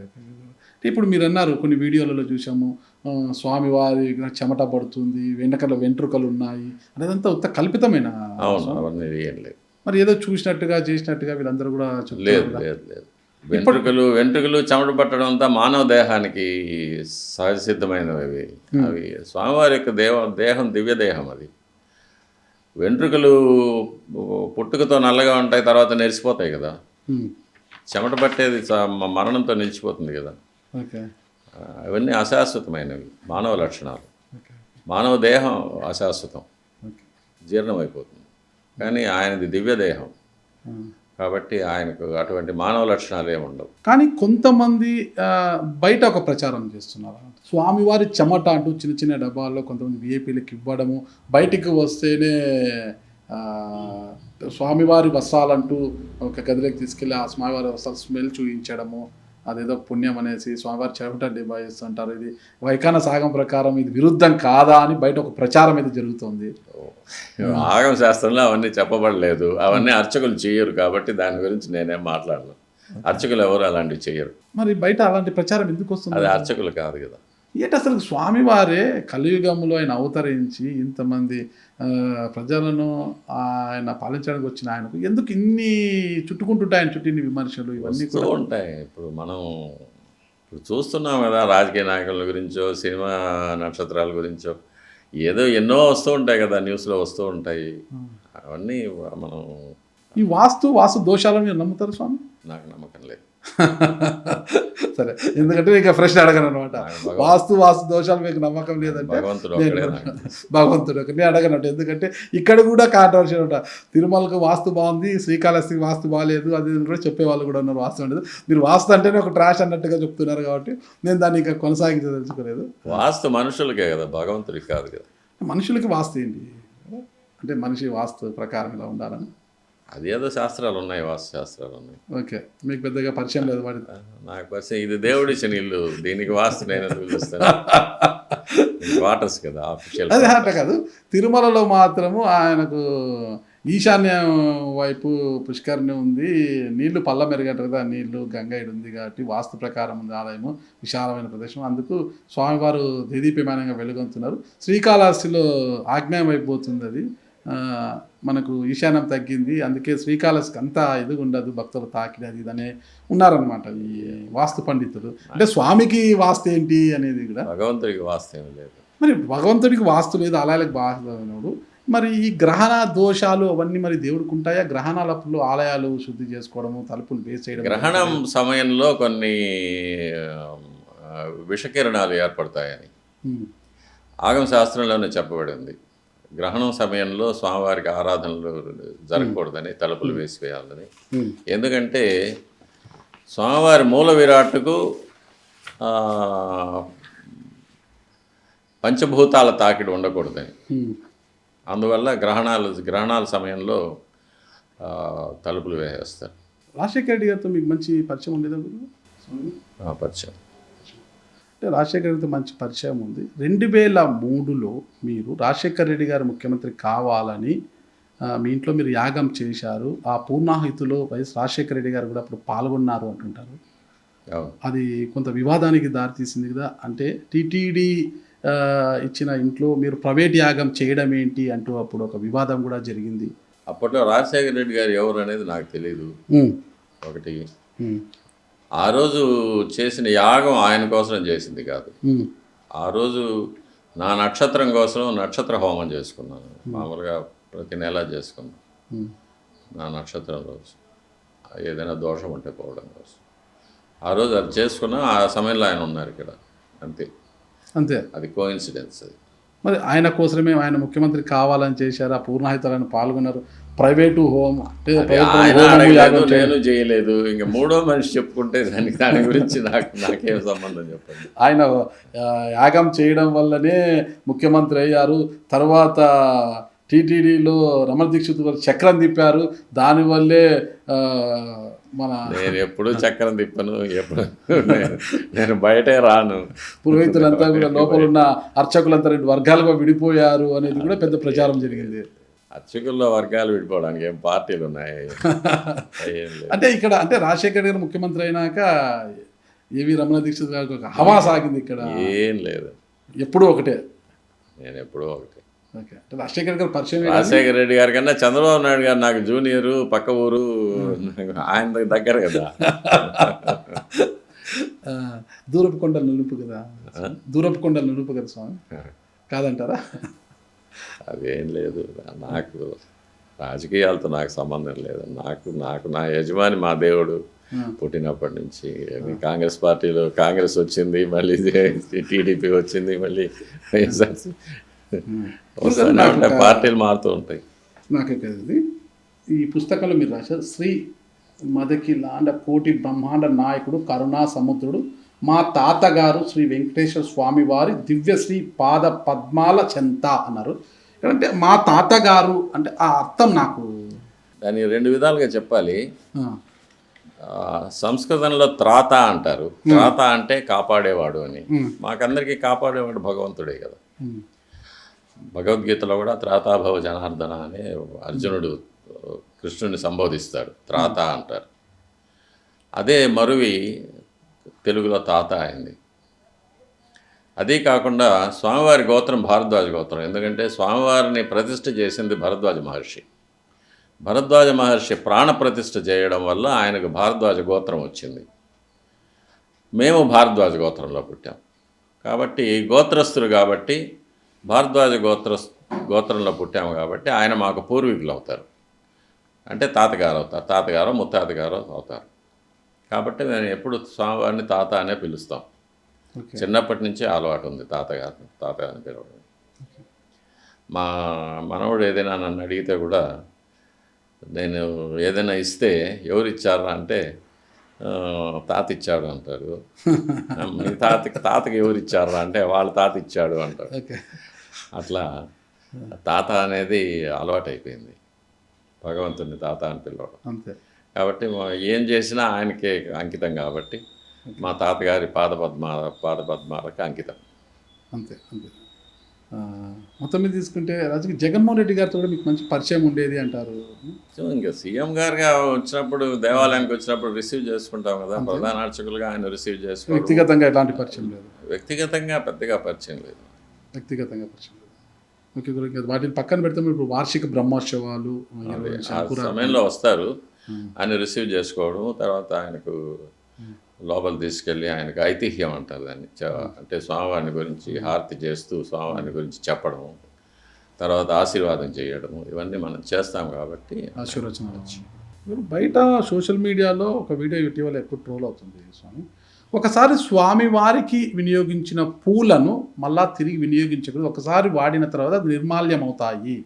[SPEAKER 1] ఇప్పుడు మీరు అన్నారు కొన్ని వీడియోలలో చూసాము, స్వామివారి చెమట పడుతుంది, వెంట్రుకలు ఉన్నాయి అనేదంతా ఉత్త కల్పితమైన.
[SPEAKER 2] అవును, అవన్నీ ఏం లేదు.
[SPEAKER 1] మరి ఏదో చూసినట్టుగా చేసినట్టుగా వీళ్ళందరూ కూడా
[SPEAKER 2] లేదు. వెంట్రుకలు చెమట పట్టడం అంతా మానవ దేహానికి సహజ సిద్ధమైనవి. అవి స్వామివారి యొక్క దేహం దివ్య దేహం. అది వెంట్రుకలు పుట్టుకతో నల్లగా ఉంటాయి, తర్వాత నెరిసిపోతాయి కదా. చెమట పట్టేది మరణంతో నిలిచిపోతుంది కదా. అవన్నీ అశాశ్వతమైనవి మానవ లక్షణాలు. మానవ దేహం అశాశ్వతం, జీర్ణమైపోతుంది. కానీ ఆయనది దివ్య దేహం కాబట్టి ఆయనకు అటువంటి మానవ లక్షణాలు ఏమి ఉండవు.
[SPEAKER 1] కానీ కొంతమంది బయట ఒక ప్రచారం చేస్తున్నారు, స్వామివారి చెమట అంటూ చిన్న చిన్న డబ్బాల్లో కొంతమంది విఐపీలకు ఇవ్వడము, బయటికి వస్తేనే స్వామివారి వస్త్రాలంటూ ఒక గదిలోకి తీసుకెళ్ళి ఆ స్వామివారి వస్త్రాలు స్మెల్ చూపించడము, అదేదో పుణ్యం అనేసి స్వామివారి చెమట డిబ్బా చేస్తుంటారు. ఇది వైఖాన సాగం ప్రకారం ఇది విరుద్ధం కాదా అని బయట ఒక ప్రచారం అయితే జరుగుతుంది.
[SPEAKER 2] ఆగమ శాస్త్రంలో అవన్నీ చెప్పబడలేదు, అవన్నీ అర్చకులు చేయరు కాబట్టి దాని గురించి నేనేం మాట్లాడను. అర్చకులు ఎవరు అలాంటివి చేయరు.
[SPEAKER 1] మరి బయట అలాంటి ప్రచారం ఎందుకు వస్తుంది?
[SPEAKER 2] అది అర్చకులు కాదు కదా.
[SPEAKER 1] ఏంటి అసలు స్వామివారే కలియుగంలో ఆయన అవతరించి ఇంతమంది ప్రజలను ఆయన పాలించడానికి వచ్చిన ఆయనకు ఎందుకు ఇన్ని చుట్టుకుంటుంటాయి, ఆయన చుట్టూ ఇన్ని విమర్శలు ఇవన్నీ కూడా
[SPEAKER 2] ఉంటాయి. ఇప్పుడు చూస్తున్నాం కదా, రాజకీయ నాయకుల గురించో సినిమా నక్షత్రాల గురించో ఏదో ఎన్నో వస్తూ ఉంటాయి కదా, న్యూస్లో వస్తూ ఉంటాయి. అవన్నీ మనం
[SPEAKER 1] ఈ వాస్తు దోషాలను మీరు నమ్ముతారు స్వామి?
[SPEAKER 2] నాకు నమ్మకం లేదు.
[SPEAKER 1] సరే, ఎందుకంటే ఇక ప్రశ్న అడగను అనమాట. వాస్తు దోషాలు మీకు నమ్మకం లేదంటే భగవంతుడు నేను అడగనట్టు. ఎందుకంటే ఇక్కడ కూడా కాంట్రవర్షియల్ ఉంటా, తిరుమలకు వాస్తు బాగుంది, శ్రీకాళహస్తికి వాస్తు బాగాలేదు, అది కూడా చెప్పేవాళ్ళు కూడా ఉన్నారు. వాస్తు అనేది మీరు వాస్తు అంటేనే ఒక ట్రాష్ అన్నట్టుగా చెప్తున్నారు కాబట్టి నేను దాన్ని ఇంకా కొనసాగించదలుచుకోలేదు.
[SPEAKER 2] వాస్తు మనుషులకే కదా, భగవంతుడికి కాదు కదా.
[SPEAKER 1] మనుషులకి వాస్తు ఏంటి అంటే మనిషి వాస్తు ప్రకారం ఇలా ఉండాలని
[SPEAKER 2] అది ఏదో శాస్త్రాలు ఉన్నాయి, వాస్తు శాస్త్రాలు ఉన్నాయి.
[SPEAKER 1] ఓకే, మీకు పెద్దగా పరిచయం లేదు వాడి?
[SPEAKER 2] నాకు పరిచయం, ఇది దేవుడిచ్చిన ఇల్లు, దీనికి వాస్తు నేను ఎందుకు చూస్తాను? క్వార్టర్స్ కదా, ఆఫీషియల్.
[SPEAKER 1] అదే అంటే కాదు, తిరుమలలో మాత్రము ఆయనకు ఈశాన్యం వైపు పుష్కరిణి ఉంది, నీళ్లు పల్ల మెరుగట కదా, నీళ్లు గంగైడు ఉంది కాబట్టి వాస్తు ప్రకారం ఉంది ఆలయము, విశాలమైన ప్రదేశం. అందుకు స్వామివారు దేదీప్యమానంగా వెలుగొంతున్నారు. శ్రీకాళహస్తిలో ఆగ్నేయం వైపు పోతుంది, అది మనకు ఈశాన్యం తగ్గింది, అందుకే శ్రీకాళహస్తి అంతా ఇది ఉండదు, భక్తులు తాకిడి అది ఇదనే ఉన్నారనమాట ఈ వాస్తు పండితులు. అంటే స్వామికి వాస్తు ఏంటి అనేది కూడా,
[SPEAKER 2] భగవంతుడికి వాస్తవం లేదు.
[SPEAKER 1] మరి భగవంతుడికి వాస్తు లేదు, ఆలయాలకు బాధడు, మరి ఈ గ్రహణ దోషాలు అవన్నీ మరి దేవుడికి ఉంటాయా? గ్రహణాలప్పుడు ఆలయాలు శుద్ధి చేసుకోవడము, తలుపులు వేసేయడం,
[SPEAKER 2] గ్రహణం సమయంలో కొన్ని విషకిరణాలు ఏర్పడతాయని ఆగమ శాస్త్రంలోనే చెప్పబడింది. గ్రహణం సమయంలో స్వామివారికి ఆరాధనలు జరగకూడదని, తలుపులు వేసివేయాలని. ఎందుకంటే స్వామివారి మూల విరాట్టుకు పంచభూతాల తాకిడి ఉండకూడదని, అందువల్ల గ్రహణాల సమయంలో తలుపులు వేసేస్తారు.
[SPEAKER 1] రాజశేఖర రెడ్డి గారితో మీకు మంచి పరిచయం ఉండేదా గురు?
[SPEAKER 2] పరిచయం
[SPEAKER 1] అంటే రాజశేఖర రెడ్డితో మంచి పరిచయం ఉంది. 2003లో మీరు రాజశేఖర రెడ్డి గారు ముఖ్యమంత్రి కావాలని మీ ఇంట్లో మీరు యాగం చేశారు. ఆ పూర్ణాహుతిలో వైఎస్ రాజశేఖర రెడ్డి గారు కూడా అప్పుడు పాల్గొన్నారు అంటుంటారు. అది కొంత వివాదానికి దారితీసింది కదా. అంటే టీటీడీ ఇచ్చిన ఇంట్లో మీరు ప్రైవేట్ యాగం చేయడం ఏంటి అంటూ అప్పుడు ఒక వివాదం కూడా జరిగింది.
[SPEAKER 2] అప్పట్లో రాజశేఖర రెడ్డి గారు ఎవరు అనేది నాకు తెలియదు. ఒకటి, ఆ రోజు చేసిన యాగం ఆయన కోసం చేసింది కాదు. ఆ రోజు నా నక్షత్రం కోసం నక్షత్ర హోమం చేసుకున్నాను. మామూలుగా ప్రతి నెల చేసుకున్నాను. నా నక్షత్రం రోజు ఏదైనా దోషం ఉంటే పోవడం కోసం ఆ రోజు అది చేసుకున్నా. ఆ సమయంలో ఆయన ఉన్నారు ఇక్కడ, అంతే. అది కోఇన్సిడెన్స్. అది
[SPEAKER 1] మరి ఆయన కోసమే ఆయన ముఖ్యమంత్రి కావాలని చేశారు. ఆ పూర్ణాహితాలను పాల్గొన్నారు. ప్రైవేటు హోమ్
[SPEAKER 2] నేను చేయలేదు. ఇంకా మూడో మనిషి చెప్పుకుంటే దాని గురించి నాకేం సంబంధం చెప్పండి.
[SPEAKER 1] ఆయన యాగం చేయడం వల్లనే ముఖ్యమంత్రి అయ్యారు. తర్వాత టీటీడీలో రమణ దీక్షిత్ గారు చక్రం తిప్పారు. దానివల్లే
[SPEAKER 2] నేను ఎప్పుడు చక్రం తిప్పను, ఎప్పుడు నేను బయటే రాను.
[SPEAKER 1] పురోహితులంతా కూడా లోపల ఉన్న అర్చకులంతా 2 వర్గాలుగా విడిపోయారు అనేది కూడా పెద్ద ప్రచారం జరిగింది.
[SPEAKER 2] అర్చకుల్లో వర్గాలు విడిపోవడానికి ఏం పార్టీలు ఉన్నాయి?
[SPEAKER 1] అంటే ఇక్కడ అంటే రాజశేఖర్ గారు ముఖ్యమంత్రి అయినాక ఏవి రమణ దీక్షిత్ గారికి ఒక హవా సాగింది. ఇక్కడ
[SPEAKER 2] ఏం లేదు,
[SPEAKER 1] ఎప్పుడూ ఒకటే.
[SPEAKER 2] నేను ఎప్పుడూ ఒకటే.
[SPEAKER 1] రాజశేఖర్ గారు పరిచయం.
[SPEAKER 2] రాజశేఖర రెడ్డి గారి కన్నా చంద్రబాబు నాయుడు గారు నాకు జూనియరు, పక్క ఊరు, ఆయన దగ్గర కదా.
[SPEAKER 1] దూరపు కొండలు నునుపు కదా, దూరపు కొండలు నునుపు కదా స్వామి, కాదంటారా?
[SPEAKER 2] అదేం లేదు. నాకు రాజకీయాలతో నాకు సంబంధం లేదు. నాకు నా యజమాని మా దేవుడు. పుట్టినప్పటి నుంచి కాంగ్రెస్ పార్టీలో కాంగ్రెస్ వచ్చింది, మళ్ళీ టీడీపీ వచ్చింది, మళ్ళీ పార్టీలు మారుతూ ఉంటాయి.
[SPEAKER 1] నాకే కదా ఈ పుస్తకంలో మీరు రాశారు, శ్రీ మదకిలాండ కోటి బ్రహ్మాండ నాయకుడు కరుణా సముద్రుడు మా తాతగారు శ్రీ వెంకటేశ్వర స్వామి వారి దివ్యశ్రీ పాద పద్మాల చెంత అన్నారు. అంటే మా తాతగారు అంటే ఆ అర్థం నాకు
[SPEAKER 2] దాన్ని 2 విధాలుగా చెప్పాలి. సంస్కృతంలో త్రాత అంటారు. త్రాత అంటే కాపాడేవాడు అని. మాకందరికీ కాపాడేవాడు భగవంతుడే కదా. భగవద్గీతలో కూడా త్రాతాభవ జనార్దన అనే అర్జునుడు కృష్ణుని సంబోధిస్తాడు. త్రాత అంటారు. అదే మరువి తెలుగులో తాత అయింది. అదే కాకుండా స్వామివారి గోత్రం భారద్వాజ గోత్రం. ఎందుకంటే స్వామివారిని ప్రతిష్ఠ చేసింది భరద్వాజ మహర్షి. భరద్వాజ మహర్షి ప్రాణ ప్రతిష్ఠ చేయడం వల్ల ఆయనకు భారద్వాజ గోత్రం వచ్చింది. మేము భారద్వాజ గోత్రంలో పుట్టాం కాబట్టి గోత్రస్తులు కాబట్టి భారద్వాజ గోత్రంలో పుట్టాము కాబట్టి ఆయన మాకు పూర్వీకులు అవుతారు. అంటే తాతగారు అవుతారు, తాతగారు ముత్తాతగారు అవుతారు. కాబట్టి మేము ఎప్పుడు స్వామివారిని తాత అనే పిలుస్తాం. చిన్నప్పటి నుంచి అలవాటు ఉంది తాతగారిని పిలవడం. మా మనవడు ఏదైనా నన్ను అడిగితే కూడా నేను ఏదైనా ఇస్తే ఎవరు ఇచ్చారా అంటే తాత ఇచ్చాడు అంటారు. మీ తాతకి ఎవరు ఇచ్చారా అంటే వాళ్ళ తాత ఇచ్చాడు అంటారు. అట్లా తాత అనేది అలవాటు అయిపోయింది, భగవంతుని తాత అని పిలవడం. కాబట్టి ఏం చేసినా ఆయనకే అంకితం కాబట్టి మా తాతగారి పాదపద్మాలకు అంకితం.
[SPEAKER 1] అంతే. మొత్తం మీద తీసుకుంటే రాజకీయ జగన్మోహన్ రెడ్డి గారితో కూడా మీకు మంచి పరిచయం ఉండేది అంటారు.
[SPEAKER 2] ఇంకా సీఎం గారుగా వచ్చినప్పుడు, దేవాలయానికి వచ్చినప్పుడు రిసీవ్ చేసుకుంటాం కదా, ప్రధాన అర్చకులుగా ఆయన రిసీవ్ చేసుకుంటాం.
[SPEAKER 1] వ్యక్తిగతంగా ఎలాంటి పరిచయం లేదు.
[SPEAKER 2] వ్యక్తిగతంగా పెద్దగా పరిచయం లేదు.
[SPEAKER 1] ఓకే గురు. ఇంకా వాటిని పక్కన పెడితే మీరు ఇప్పుడు వార్షిక బ్రహ్మోత్సవాలు
[SPEAKER 2] అది ఆ
[SPEAKER 1] శంకురాలు
[SPEAKER 2] సమయంలో వస్తారు, ఆయన రిసీవ్ చేసుకోవడం, తర్వాత ఆయనకు లోపల తీసుకెళ్ళి ఆయనకు ఐతిహ్యం అంటారు దాన్ని, అంటే స్వామివారిని గురించి హారతి చేస్తూ స్వామివారిని గురించి చెప్పడం, తర్వాత ఆశీర్వాదం చేయడం, ఇవన్నీ మనం చేస్తాం కాబట్టి
[SPEAKER 1] ఆశీర్వచనాలు వచ్చి ఇప్పుడు బయట సోషల్ మీడియాలో ఒక వీడియో ఇటీవల ఎక్కువ ట్రోల్ అవుతుంది స్వామి. ఒకసారి స్వామి వారికి వినియోగించిన పూలను మళ్ళా తిరిగి వినియోగించకూడదు, ఒకసారి వాడిన తర్వాత అది నిర్మాల్యం అవుతాయి,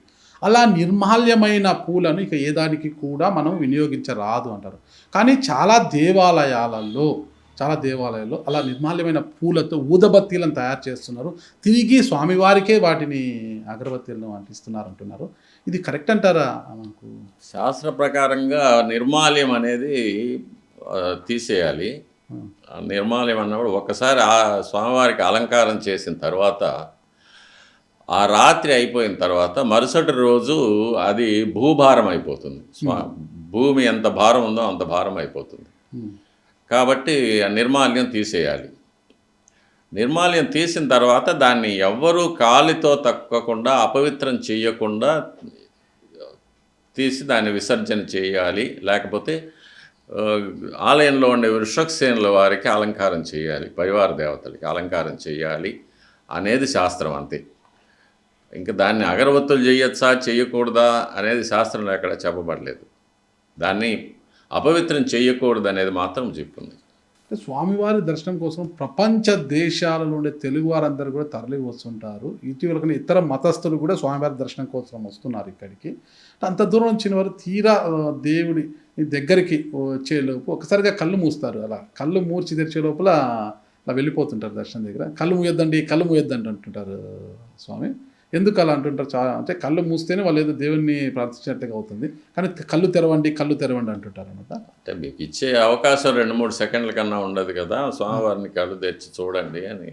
[SPEAKER 1] అలా నిర్మాల్యమైన పూలను ఇక ఏ దానికి కూడా మనం వినియోగించరాదు అంటారు. కానీ చాలా దేవాలయాలలో అలా నిర్మాల్యమైన పూలతో ఊదబత్తీలను తయారు చేస్తున్నారు, తిరిగి స్వామివారికే వాటిని అగరబత్తీలను అంటిస్తున్నారు అంటున్నారు. ఇది కరెక్ట్ అంటారా? మనకు
[SPEAKER 2] శాస్త్ర ప్రకారంగా నిర్మాల్యం అనేది తీసేయాలి. ఆ నిర్మాల్యం అన్నప్పుడు ఒక్కసారి ఆ స్వామివారికి అలంకారం చేసిన తర్వాత, ఆ రాత్రి అయిపోయిన తర్వాత మరుసటి రోజు అది భూభారం అయిపోతుంది. భూమి ఎంత భారం ఉందో అంత భారం అయిపోతుంది. కాబట్టి ఆ నిర్మాల్యం తీసేయాలి. నిర్మాల్యం తీసిన తర్వాత దాన్ని ఎవ్వరూ కాలితో తక్కకుండా, అపవిత్రం చేయకుండా తీసి దాన్ని విసర్జన చేయాలి. లేకపోతే ఆలయంలో ఉండే వృషక్సేనుల వారికి అలంకారం చేయాలి, పరివార దేవతలకి అలంకారం చేయాలి అనేది శాస్త్రం, అంతే. ఇంకా దాన్ని అగరవత్తులు చేయొచ్చా చేయకూడదా అనేది శాస్త్రంలో ఎక్కడ చెప్పబడలేదు. దాన్ని అపవిత్రం చేయకూడదు అనేది మాత్రం చెప్పింది.
[SPEAKER 1] స్వామివారి దర్శనం కోసం ప్రపంచ దేశాల నుండి తెలుగు వారందరూ కూడా తరలి వస్తుంటారు. ఇటీవల ఇతర మతస్థులు కూడా స్వామివారి దర్శనం కోసం వస్తున్నారు ఇక్కడికి. అంత దూరం వచ్చిన వారు తీరా దేవుడి దగ్గరికి వచ్చేలోపు ఒకసారిగా కళ్ళు మూస్తారు. అలా కళ్ళు మూర్చి తెరిచే లోపల అలా వెళ్ళిపోతుంటారు దర్శనం దగ్గర. కళ్ళు మూయొద్దండి అంటుంటారు స్వామి. ఎందుకు అలా అంటుంటారు? చాలా అంటే కళ్ళు మూస్తేనే వాళ్ళు ఏదో దేవుణ్ణి ప్రార్థించినట్టుగా అవుతుంది, కానీ కళ్ళు తెరవండి అంటుంటారు అనమాట.
[SPEAKER 2] అంటే మీకు ఇచ్చే అవకాశం 2-3 సెకండ్ల కన్నా ఉండదు కదా, స్వామివారిని కళ్ళు తెరిచి చూడండి అని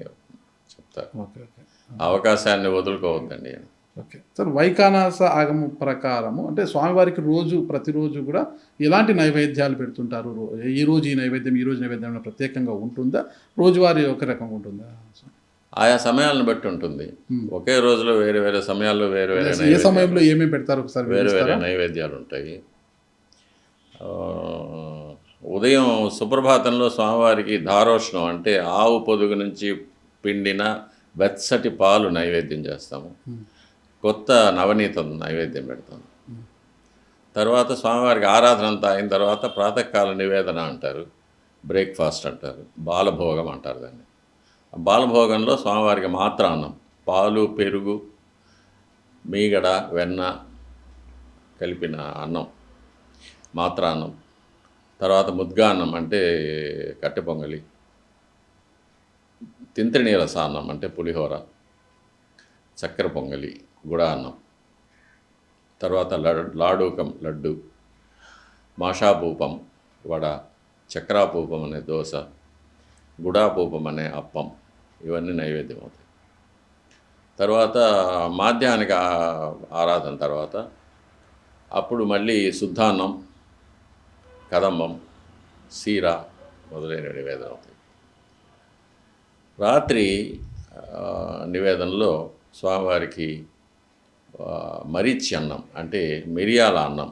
[SPEAKER 2] చెప్తారు.
[SPEAKER 1] Okay okay.
[SPEAKER 2] అవకాశాన్ని వదులుకోవద్దండి అని.
[SPEAKER 1] ఓకే సార్, వైఖానస ఆగమ ప్రకారము అంటే స్వామివారికి ప్రతిరోజు కూడా ఎలాంటి నైవేద్యాలు పెడుతుంటారు? ఈ రోజు ఈ నైవేద్యం ప్రత్యేకంగా ఉంటుందా, రోజువారీ ఒక రకంగా ఉంటుందా?
[SPEAKER 2] ఆయా సమయాలను బట్టి ఉంటుంది. ఒకే రోజులో వేరే వేరే సమయాల్లో వేరే వేరే
[SPEAKER 1] ఏ సమయంలో ఏమేమి పెడతారు ఒకసారి
[SPEAKER 2] వేరే వేరే నైవేద్యాలు ఉంటాయి. ఉదయం సుప్రభాతంలో స్వామివారికి దారోష్ణం అంటే ఆవు పొదుగు నుంచి పిండిన వెచ్చటి పాలు నైవేద్యం చేస్తాము. కొత్త నవనీతం నైవేద్యం పెడతాము. తర్వాత స్వామివారికి ఆరాధన అంతా అయిన తర్వాత ప్రాతకాల నివేదన అంటారు, బ్రేక్ఫాస్ట్ అంటారు, బాలభోగం అంటారు దాన్ని. బాలభోగంలో స్వామివారికి మాత్ర అన్నం, పాలు, పెరుగు, మీగడ, వెన్న కలిపిన అన్నం, మాత్ర అన్నం. తర్వాత ముద్గా అన్నం అంటే కట్టె పొంగలి, తింత్రినీల సాన్నం అంటే పులిహోర, చక్కెర పొంగలి, గుడ అన్నం. తర్వాత లాడూకం లడ్డు, మాషాపూపం వడ, చక్రాపూపం అనే దోశ, గుడాపూపం అనే అప్పం, ఇవన్నీ నైవేద్యం అవుతాయి. తర్వాత మాధ్యాహ్నిక ఆరాధన తర్వాత అప్పుడు మళ్ళీ శుద్ధాన్నం, కదంబం, సీర మొదలైన నివేదన అవుతాయి. రాత్రి నివేదనలో స్వామివారికి మరీచి అన్నం అంటే మిరియాల అన్నం,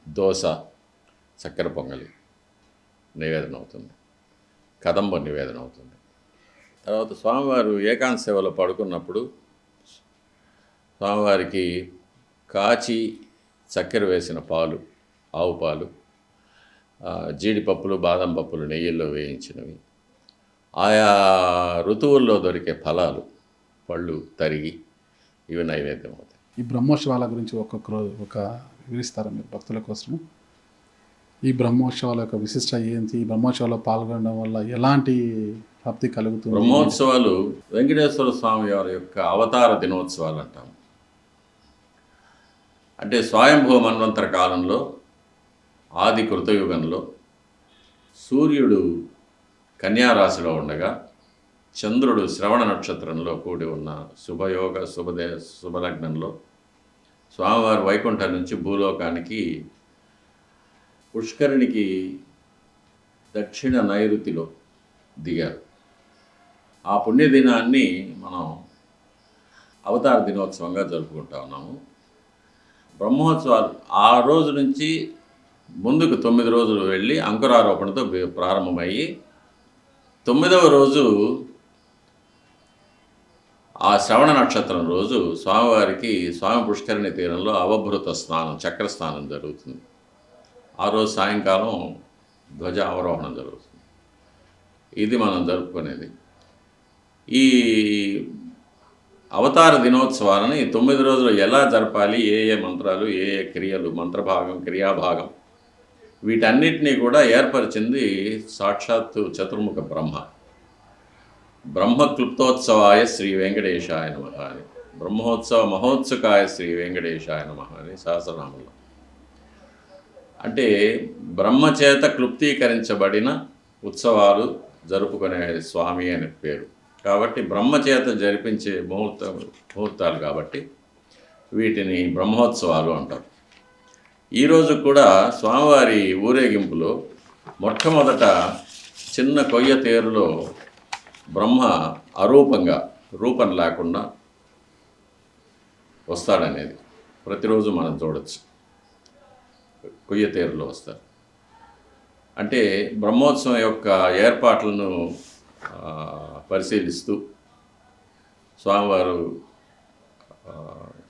[SPEAKER 2] దోశ, చక్కెర పొంగలి నివేదన అవుతుంది, కదంబ నివేదన అవుతుంది. తర్వాత స్వామివారు ఏకాంత సేవలో పడుకున్నప్పుడు స్వామివారికి కాచి చక్కెర వేసిన పాలు, ఆవు పాలు, జీడిపప్పులు, బాదం పప్పులు నెయ్యిల్లో వేయించినవి, ఆయా ఋతువుల్లో దొరికే ఫలాలు, పళ్ళు తరిగి ఇవి నైవేద్యం అవుతాయి.
[SPEAKER 1] ఈ బ్రహ్మోత్సవాల గురించి ఒక్కొక్క రోజు వివరిస్తారా మీరు భక్తుల కోసము? ఈ బ్రహ్మోత్సవాల యొక్క విశిష్ట ఏంటి? ఈ బ్రహ్మోత్సవాల్లో పాల్గొనడం వల్ల ఎలాంటి ప్రాప్తి కలుగుతుంది?
[SPEAKER 2] బ్రహ్మోత్సవాలు వెంకటేశ్వర స్వామి వారి యొక్క అవతార దినోత్సవాలు అంటాం. అంటే స్వయంభూ మన్వంతర కాలంలో, ఆది కృతయుగంలో సూర్యుడు కన్యారాశిలో ఉండగా చంద్రుడు శ్రవణ నక్షత్రంలో కూడి ఉన్న శుభయోగ శుభలగ్నంలో స్వామివారి వైకుంఠం నుంచి భూలోకానికి పుష్కరిణికి దక్షిణ నైరుతిలో దిగారు. ఆ పుణ్యదినాన్ని మనం అవతార దినోత్సవంగా జరుపుకుంటా ఉన్నాము. బ్రహ్మోత్సవాలు ఆ రోజు నుంచి ముందుకు 9 రోజులు వెళ్ళి అంకురారోపణతో ప్రారంభమయ్యి 9వ రోజు ఆ శ్రవణ నక్షత్రం రోజు స్వామివారికి స్వామి పుష్కరిణి తీరంలో అవభృత స్నానం, చక్ర స్నానం జరుగుతుంది. ఆ రోజు సాయంకాలం ధ్వజ అవరోహణం జరుగుతుంది. ఇది మనం జరుపుకునేది. ఈ అవతార దినోత్సవాలని 9 రోజులు ఎలా జరపాలి, ఏ ఏ మంత్రాలు, ఏ ఏ క్రియలు, మంత్రభాగం, క్రియాభాగం, వీటన్నిటినీ కూడా ఏర్పరిచింది సాక్షాత్తు చతుర్ముఖ బ్రహ్మ. బ్రహ్మ క్లుప్తోత్సవాయ శ్రీ వెంకటేశాయ నమః అని, బ్రహ్మోత్సవ మహోత్సకాయ శ్రీ వెంకటేశాయ నమః అని సహస్రనామంలో. అంటే బ్రహ్మచేత క్లుప్తీకరించబడిన ఉత్సవాలు జరుపుకునే స్వామి అని పేరు. కాబట్టి బ్రహ్మచేత జరిపించే ముహూర్తాలు కాబట్టి వీటిని బ్రహ్మోత్సవాలు అంటారు. ఈరోజు కూడా స్వామివారి ఊరేగింపులో మొట్టమొదట చిన్న కొయ్య తేరులో బ్రహ్మ అరూపంగా, రూపం లేకుండా వస్తాడనేది ప్రతిరోజు మనం చూడొచ్చు. కొయ్య తేరులో వస్తారు. అంటే బ్రహ్మోత్సవం యొక్క ఏర్పాట్లను పరిశీలిస్తూ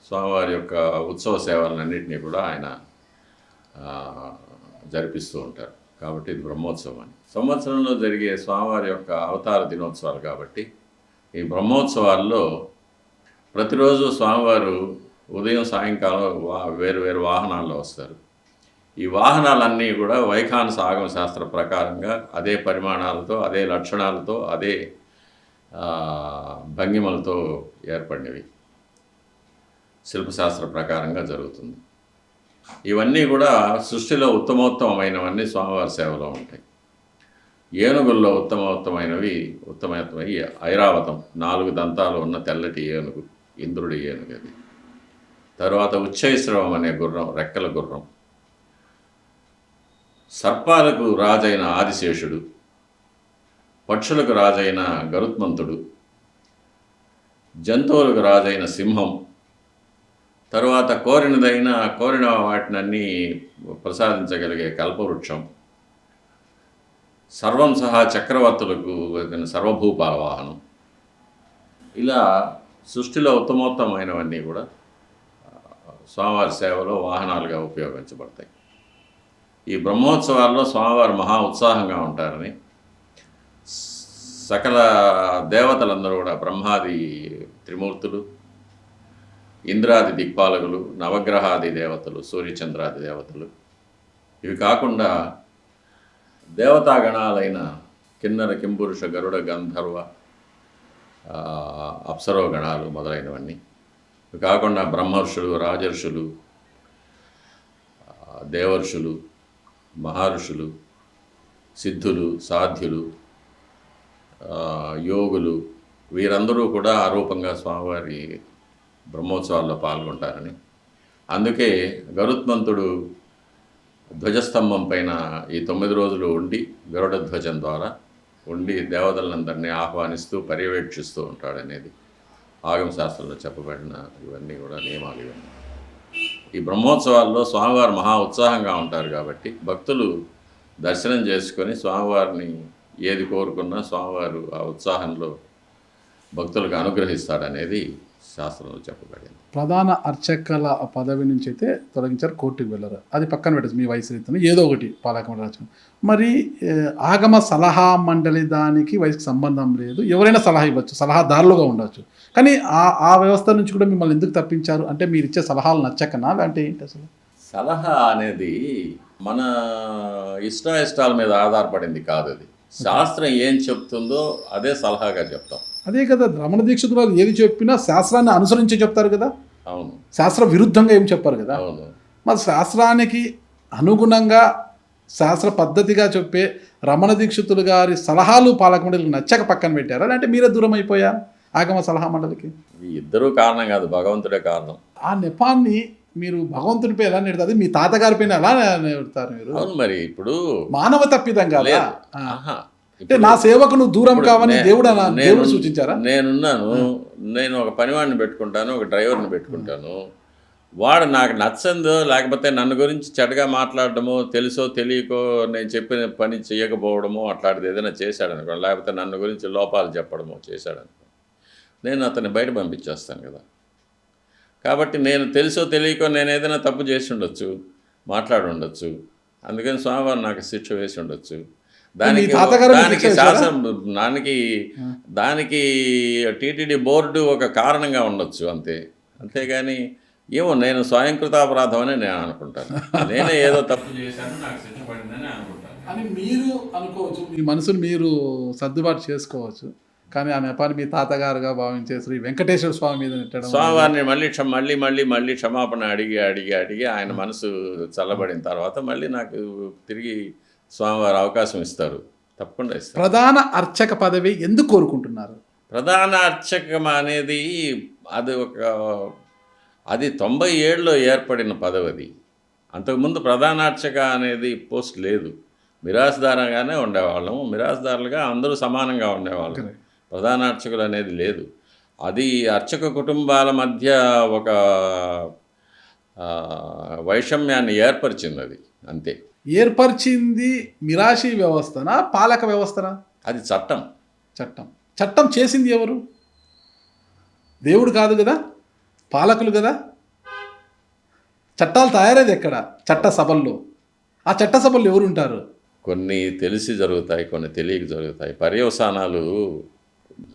[SPEAKER 2] స్వామివారి యొక్క ఉత్సవ సేవలన్నింటినీ కూడా ఆయన జరిపిస్తూ ఉంటారు. కాబట్టి ఇది బ్రహ్మోత్సవం అని. సంవత్సరంలో జరిగే స్వామివారి యొక్క అవతార దినోత్సవాలు కాబట్టి ఈ బ్రహ్మోత్సవాల్లో ప్రతిరోజు స్వామివారు ఉదయం సాయంకాలం వేరు వేరు వాహనాల్లో వస్తారు. ఈ వాహనాలన్నీ కూడా వైఖానస ఆగమ శాస్త్ర ప్రకారంగా అదే పరిమాణాలతో, అదే లక్షణాలతో, అదే భంగిమలతో ఏర్పడినవి. శిల్పశాస్త్ర ప్రకారంగా జరుగుతుంది. ఇవన్నీ కూడా సృష్టిలో ఉత్తమోత్తమైనవన్నీ స్వామివారి సేవలో ఉంటాయి. ఏనుగుల్లో ఉత్తమోత్తమైనవి ఐరావతం, 4 దంతాలు ఉన్న తెల్లటి ఏనుగు, ఇంద్రుడి ఏనుగు అది. తర్వాత ఉచ్చైశ్రవం అనే గుర్రం, రెక్కల గుర్రం. సర్పాలకు రాజైన ఆదిశేషుడు, పక్షులకు రాజైన గరుత్మంతుడు, జంతువులకు రాజైన సింహం, తరువాత కోరిన వాటినన్నీ ప్రసాదించగలిగే కల్పవృక్షం, సర్వం సహా చక్రవర్తులకు సర్వభూపాల వాహనం. ఇలా సృష్టిలో ఉత్తమోత్తమైనవన్నీ కూడా స్వామివారి సేవలో వాహనాలుగా ఉపయోగించబడతాయి. ఈ బ్రహ్మోత్సవాల్లో స్వామివారు మహా ఉత్సాహంగా ఉంటారని సకల దేవతలందరూ కూడా, బ్రహ్మాది త్రిమూర్తులు, ఇంద్రాది దిక్పాలకులు, నవగ్రహాది దేవతలు, సూర్యచంద్రాది దేవతలు, ఇవి కాకుండా దేవతాగణాలైన కిన్నర, కింపురుష, గరుడ, గంధర్వ, అప్సరో గణాలు మొదలైనవన్నీ, ఇవి కాకుండా బ్రహ్మర్షులు, రాజర్షులు, దేవర్షులు, మహర్షులు, సిద్ధులు, సాధ్యులు, యోగులు, వీరందరూ కూడా ఆరూపంగా స్వామివారి బ్రహ్మోత్సవాల్లో పాల్గొంటారని, అందుకే గరుత్మంతుడు ధ్వజస్తంభం పైన ఈ 9 రోజులు ఉండి గరుడ ధ్వజం ద్వారా ఉండి దేవతలందరినీ ఆహ్వానిస్తూ పర్యవేక్షిస్తూ ఉంటాడనేది ఆగమ శాస్త్రంలో చెప్పబడిన ఇవన్నీ కూడా నియమాలు. ఇవన్నీ ఈ బ్రహ్మోత్సవాల్లో స్వామివారు మహా ఉత్సాహంగా ఉంటారు కాబట్టి భక్తులు దర్శనం చేసుకొని స్వామివారిని ఏది కోరుకున్నా స్వామివారు ఆ ఉత్సాహంలో భక్తులకు అనుగ్రహిస్తాడనేది శాస్త్రంలో చెప్పబడింది.
[SPEAKER 1] ప్రధాన అర్చకుల పదవి నుంచి అయితే తొలగించారు, కోర్టుకు వెళ్ళరు. అది పక్కన పెట్టచ్చు, మీ వయసు రీతిలో ఏదో ఒకటి పాలక మండలి. మరి ఆగమ సలహా మండలి దానికి వయసుకి సంబంధం లేదు, ఎవరైనా సలహా ఇవ్వచ్చు, సలహాదారులుగా ఉండవచ్చు. కానీ ఆ వ్యవస్థ నుంచి కూడా మిమ్మల్ని ఎందుకు తప్పించారు? అంటే మీరు ఇచ్చే సలహాలు నచ్చకనా, అంటే ఏంటి అసలు?
[SPEAKER 2] సలహా అనేది మన ఇష్టాయిష్టాల మీద ఆధారపడింది కాదు. అది శాస్త్రం ఏం చెప్తుందో అదే సలహాగా చెప్తాం.
[SPEAKER 1] అదే కదా, రమణ దీక్షితులు వాళ్ళు ఏది చెప్పినా శాస్త్రాన్ని అనుసరించి చెప్తారు కదా.
[SPEAKER 2] అవును,
[SPEAKER 1] శాస్త్ర విరుద్ధంగా ఏం చెప్పారు కదా.
[SPEAKER 2] అవును.
[SPEAKER 1] మరి శాస్త్రానికి అనుగుణంగా శాస్త్ర పద్ధతిగా చెప్పే రమణ దీక్షితులు గారి సలహాలు పాలక మండలికి నచ్చక పక్కన పెట్టారా, అంటే మీరే దూరం అయిపోయారు ఆగమ సలహా మండలికి?
[SPEAKER 2] ఇద్దరూ కారణం కాదు, భగవంతుడే కారణం.
[SPEAKER 1] ఆ నెపాన్ని మీరు భగవంతునిపై ఎలా నెడతారు, మీ తాతగారి పైన ఎలా నెడతారు మీరు?
[SPEAKER 2] అవును, మరి ఇప్పుడు
[SPEAKER 1] మానవ తప్పిదం కాదా? అంటే నా సేవకు నువ్వు దూరం
[SPEAKER 2] ఇప్పుడు
[SPEAKER 1] కావని
[SPEAKER 2] నే-
[SPEAKER 1] దేవుడు దేవుడు
[SPEAKER 2] నేను-
[SPEAKER 1] సూచించారా?
[SPEAKER 2] నేనున్నాను, నేను ఒక పనివాడిని పెట్టుకుంటాను, ఒక డ్రైవర్ని పెట్టుకుంటాను. వాడు నాకు నచ్చందో లేకపోతే నన్ను గురించి చెడ్డగా మాట్లాడడమో, తెలుసో తెలియకో నేను చెప్పిన పని చేయకపోవడమో అట్లాంటిది ఏదైనా చేశాడనుకో, లేకపోతే నన్ను గురించి లోపాలు చెప్పడమో చేశాడనుకో, నేను అతన్ని బయట పంపించేస్తాను కదా. కాబట్టి నేను తెలుసో తెలియకో నేను ఏదైనా తప్పు చేసి ఉండొచ్చు, మాట్లాడి ఉండొచ్చు, అందుకని స్వామివారు నాకు శిక్ష వేసి ఉండొచ్చు. దానికి
[SPEAKER 1] తాతగారు మీకు
[SPEAKER 2] దానికి
[SPEAKER 1] శిక్ష వేశారా?
[SPEAKER 2] దానికి టీటీడీ బోర్డు ఒక కారణంగా ఉండొచ్చు అంతే. అంతేగాని ఏమో నేను స్వయంకృతాపరాధం అని నేను అనుకుంటాను. నేనే ఏదో తప్పు చేశాను, నాకు శిక్ష పడిందని అనుకుంటాను.
[SPEAKER 1] అని మీరు అనుకోవచ్చు, మీ మనసును మీరు సర్దుబాటు చేసుకోవచ్చు. కానీ ఆ నెపాన్ని మీ తాతగారుగా భావించే శ్రీ వెంకటేశ్వర స్వామి మీద నెట్టడం,
[SPEAKER 2] స్వామివారిని మళ్ళీ క్షమాపణ అడిగి ఆయన మనసు చల్లబడిన తర్వాత మళ్ళీ నాకు తిరిగి స్వామివారు అవకాశం ఇస్తారు, తప్పకుండా ఇస్తారు.
[SPEAKER 1] ప్రధాన అర్చక పదవి ఎందుకు కోరుకుంటున్నారు?
[SPEAKER 2] ప్రధాన అర్చకం అనేది అది 97లో ఏర్పడిన పదవి. అంతకుముందు ప్రధాన అర్చక అనేది పోస్ట్ లేదు. మిరాస్దారుగానే ఉండేవాళ్ళం, మిరాస్దారులుగా అందరూ సమానంగా ఉండేవాళ్ళం. ప్రధాన అర్చకులు అనేది లేదు. అది అర్చక కుటుంబాల మధ్య ఒక వైషమ్యాన్ని ఏర్పరిచింది, అది అంతే.
[SPEAKER 1] ఏర్పరిచింది మిరాషీ వ్యవస్థనా, పాలక వ్యవస్థనా?
[SPEAKER 2] అది చట్టం.
[SPEAKER 1] చట్టం చేసింది ఎవరు? దేవుడు కాదు కదా, పాలకులు కదా. చట్టాలు తయారేది ఎక్కడ? చట్టసభల్లో. ఆ చట్టసభల్లో ఎవరు ఉంటారు?
[SPEAKER 2] కొన్ని తెలిసి జరుగుతాయి, కొన్ని తెలియక జరుగుతాయి. పర్యవసానాలు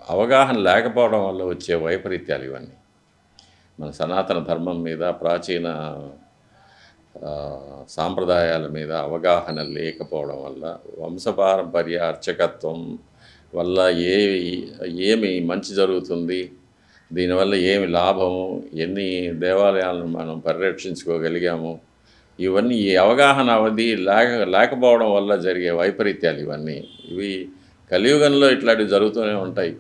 [SPEAKER 2] అవగాహన లేకపోవడం వల్ల వచ్చే వైపరీత్యాలు ఇవన్నీ. మన సనాతన ధర్మం మీద, ప్రాచీన సాంప్రదాయాల మీద అవగాహన లేకపోవడం వల్ల, వంశపారంపర్య అర్చకత్వం వల్ల ఏమి మంచి జరుగుతుంది, దీనివల్ల ఏమి లాభము, ఎన్ని దేవాలయాలను మనం పరిరక్షించుకోగలిగాము, ఇవన్నీ ఈ అవగాహన అవధి లేకపోవడం వల్ల జరిగే వైపరీత్యాలు ఇవన్నీ. ఇవి కలియుగంలో ఇట్లాంటివి జరుగుతూనే ఉంటాయి.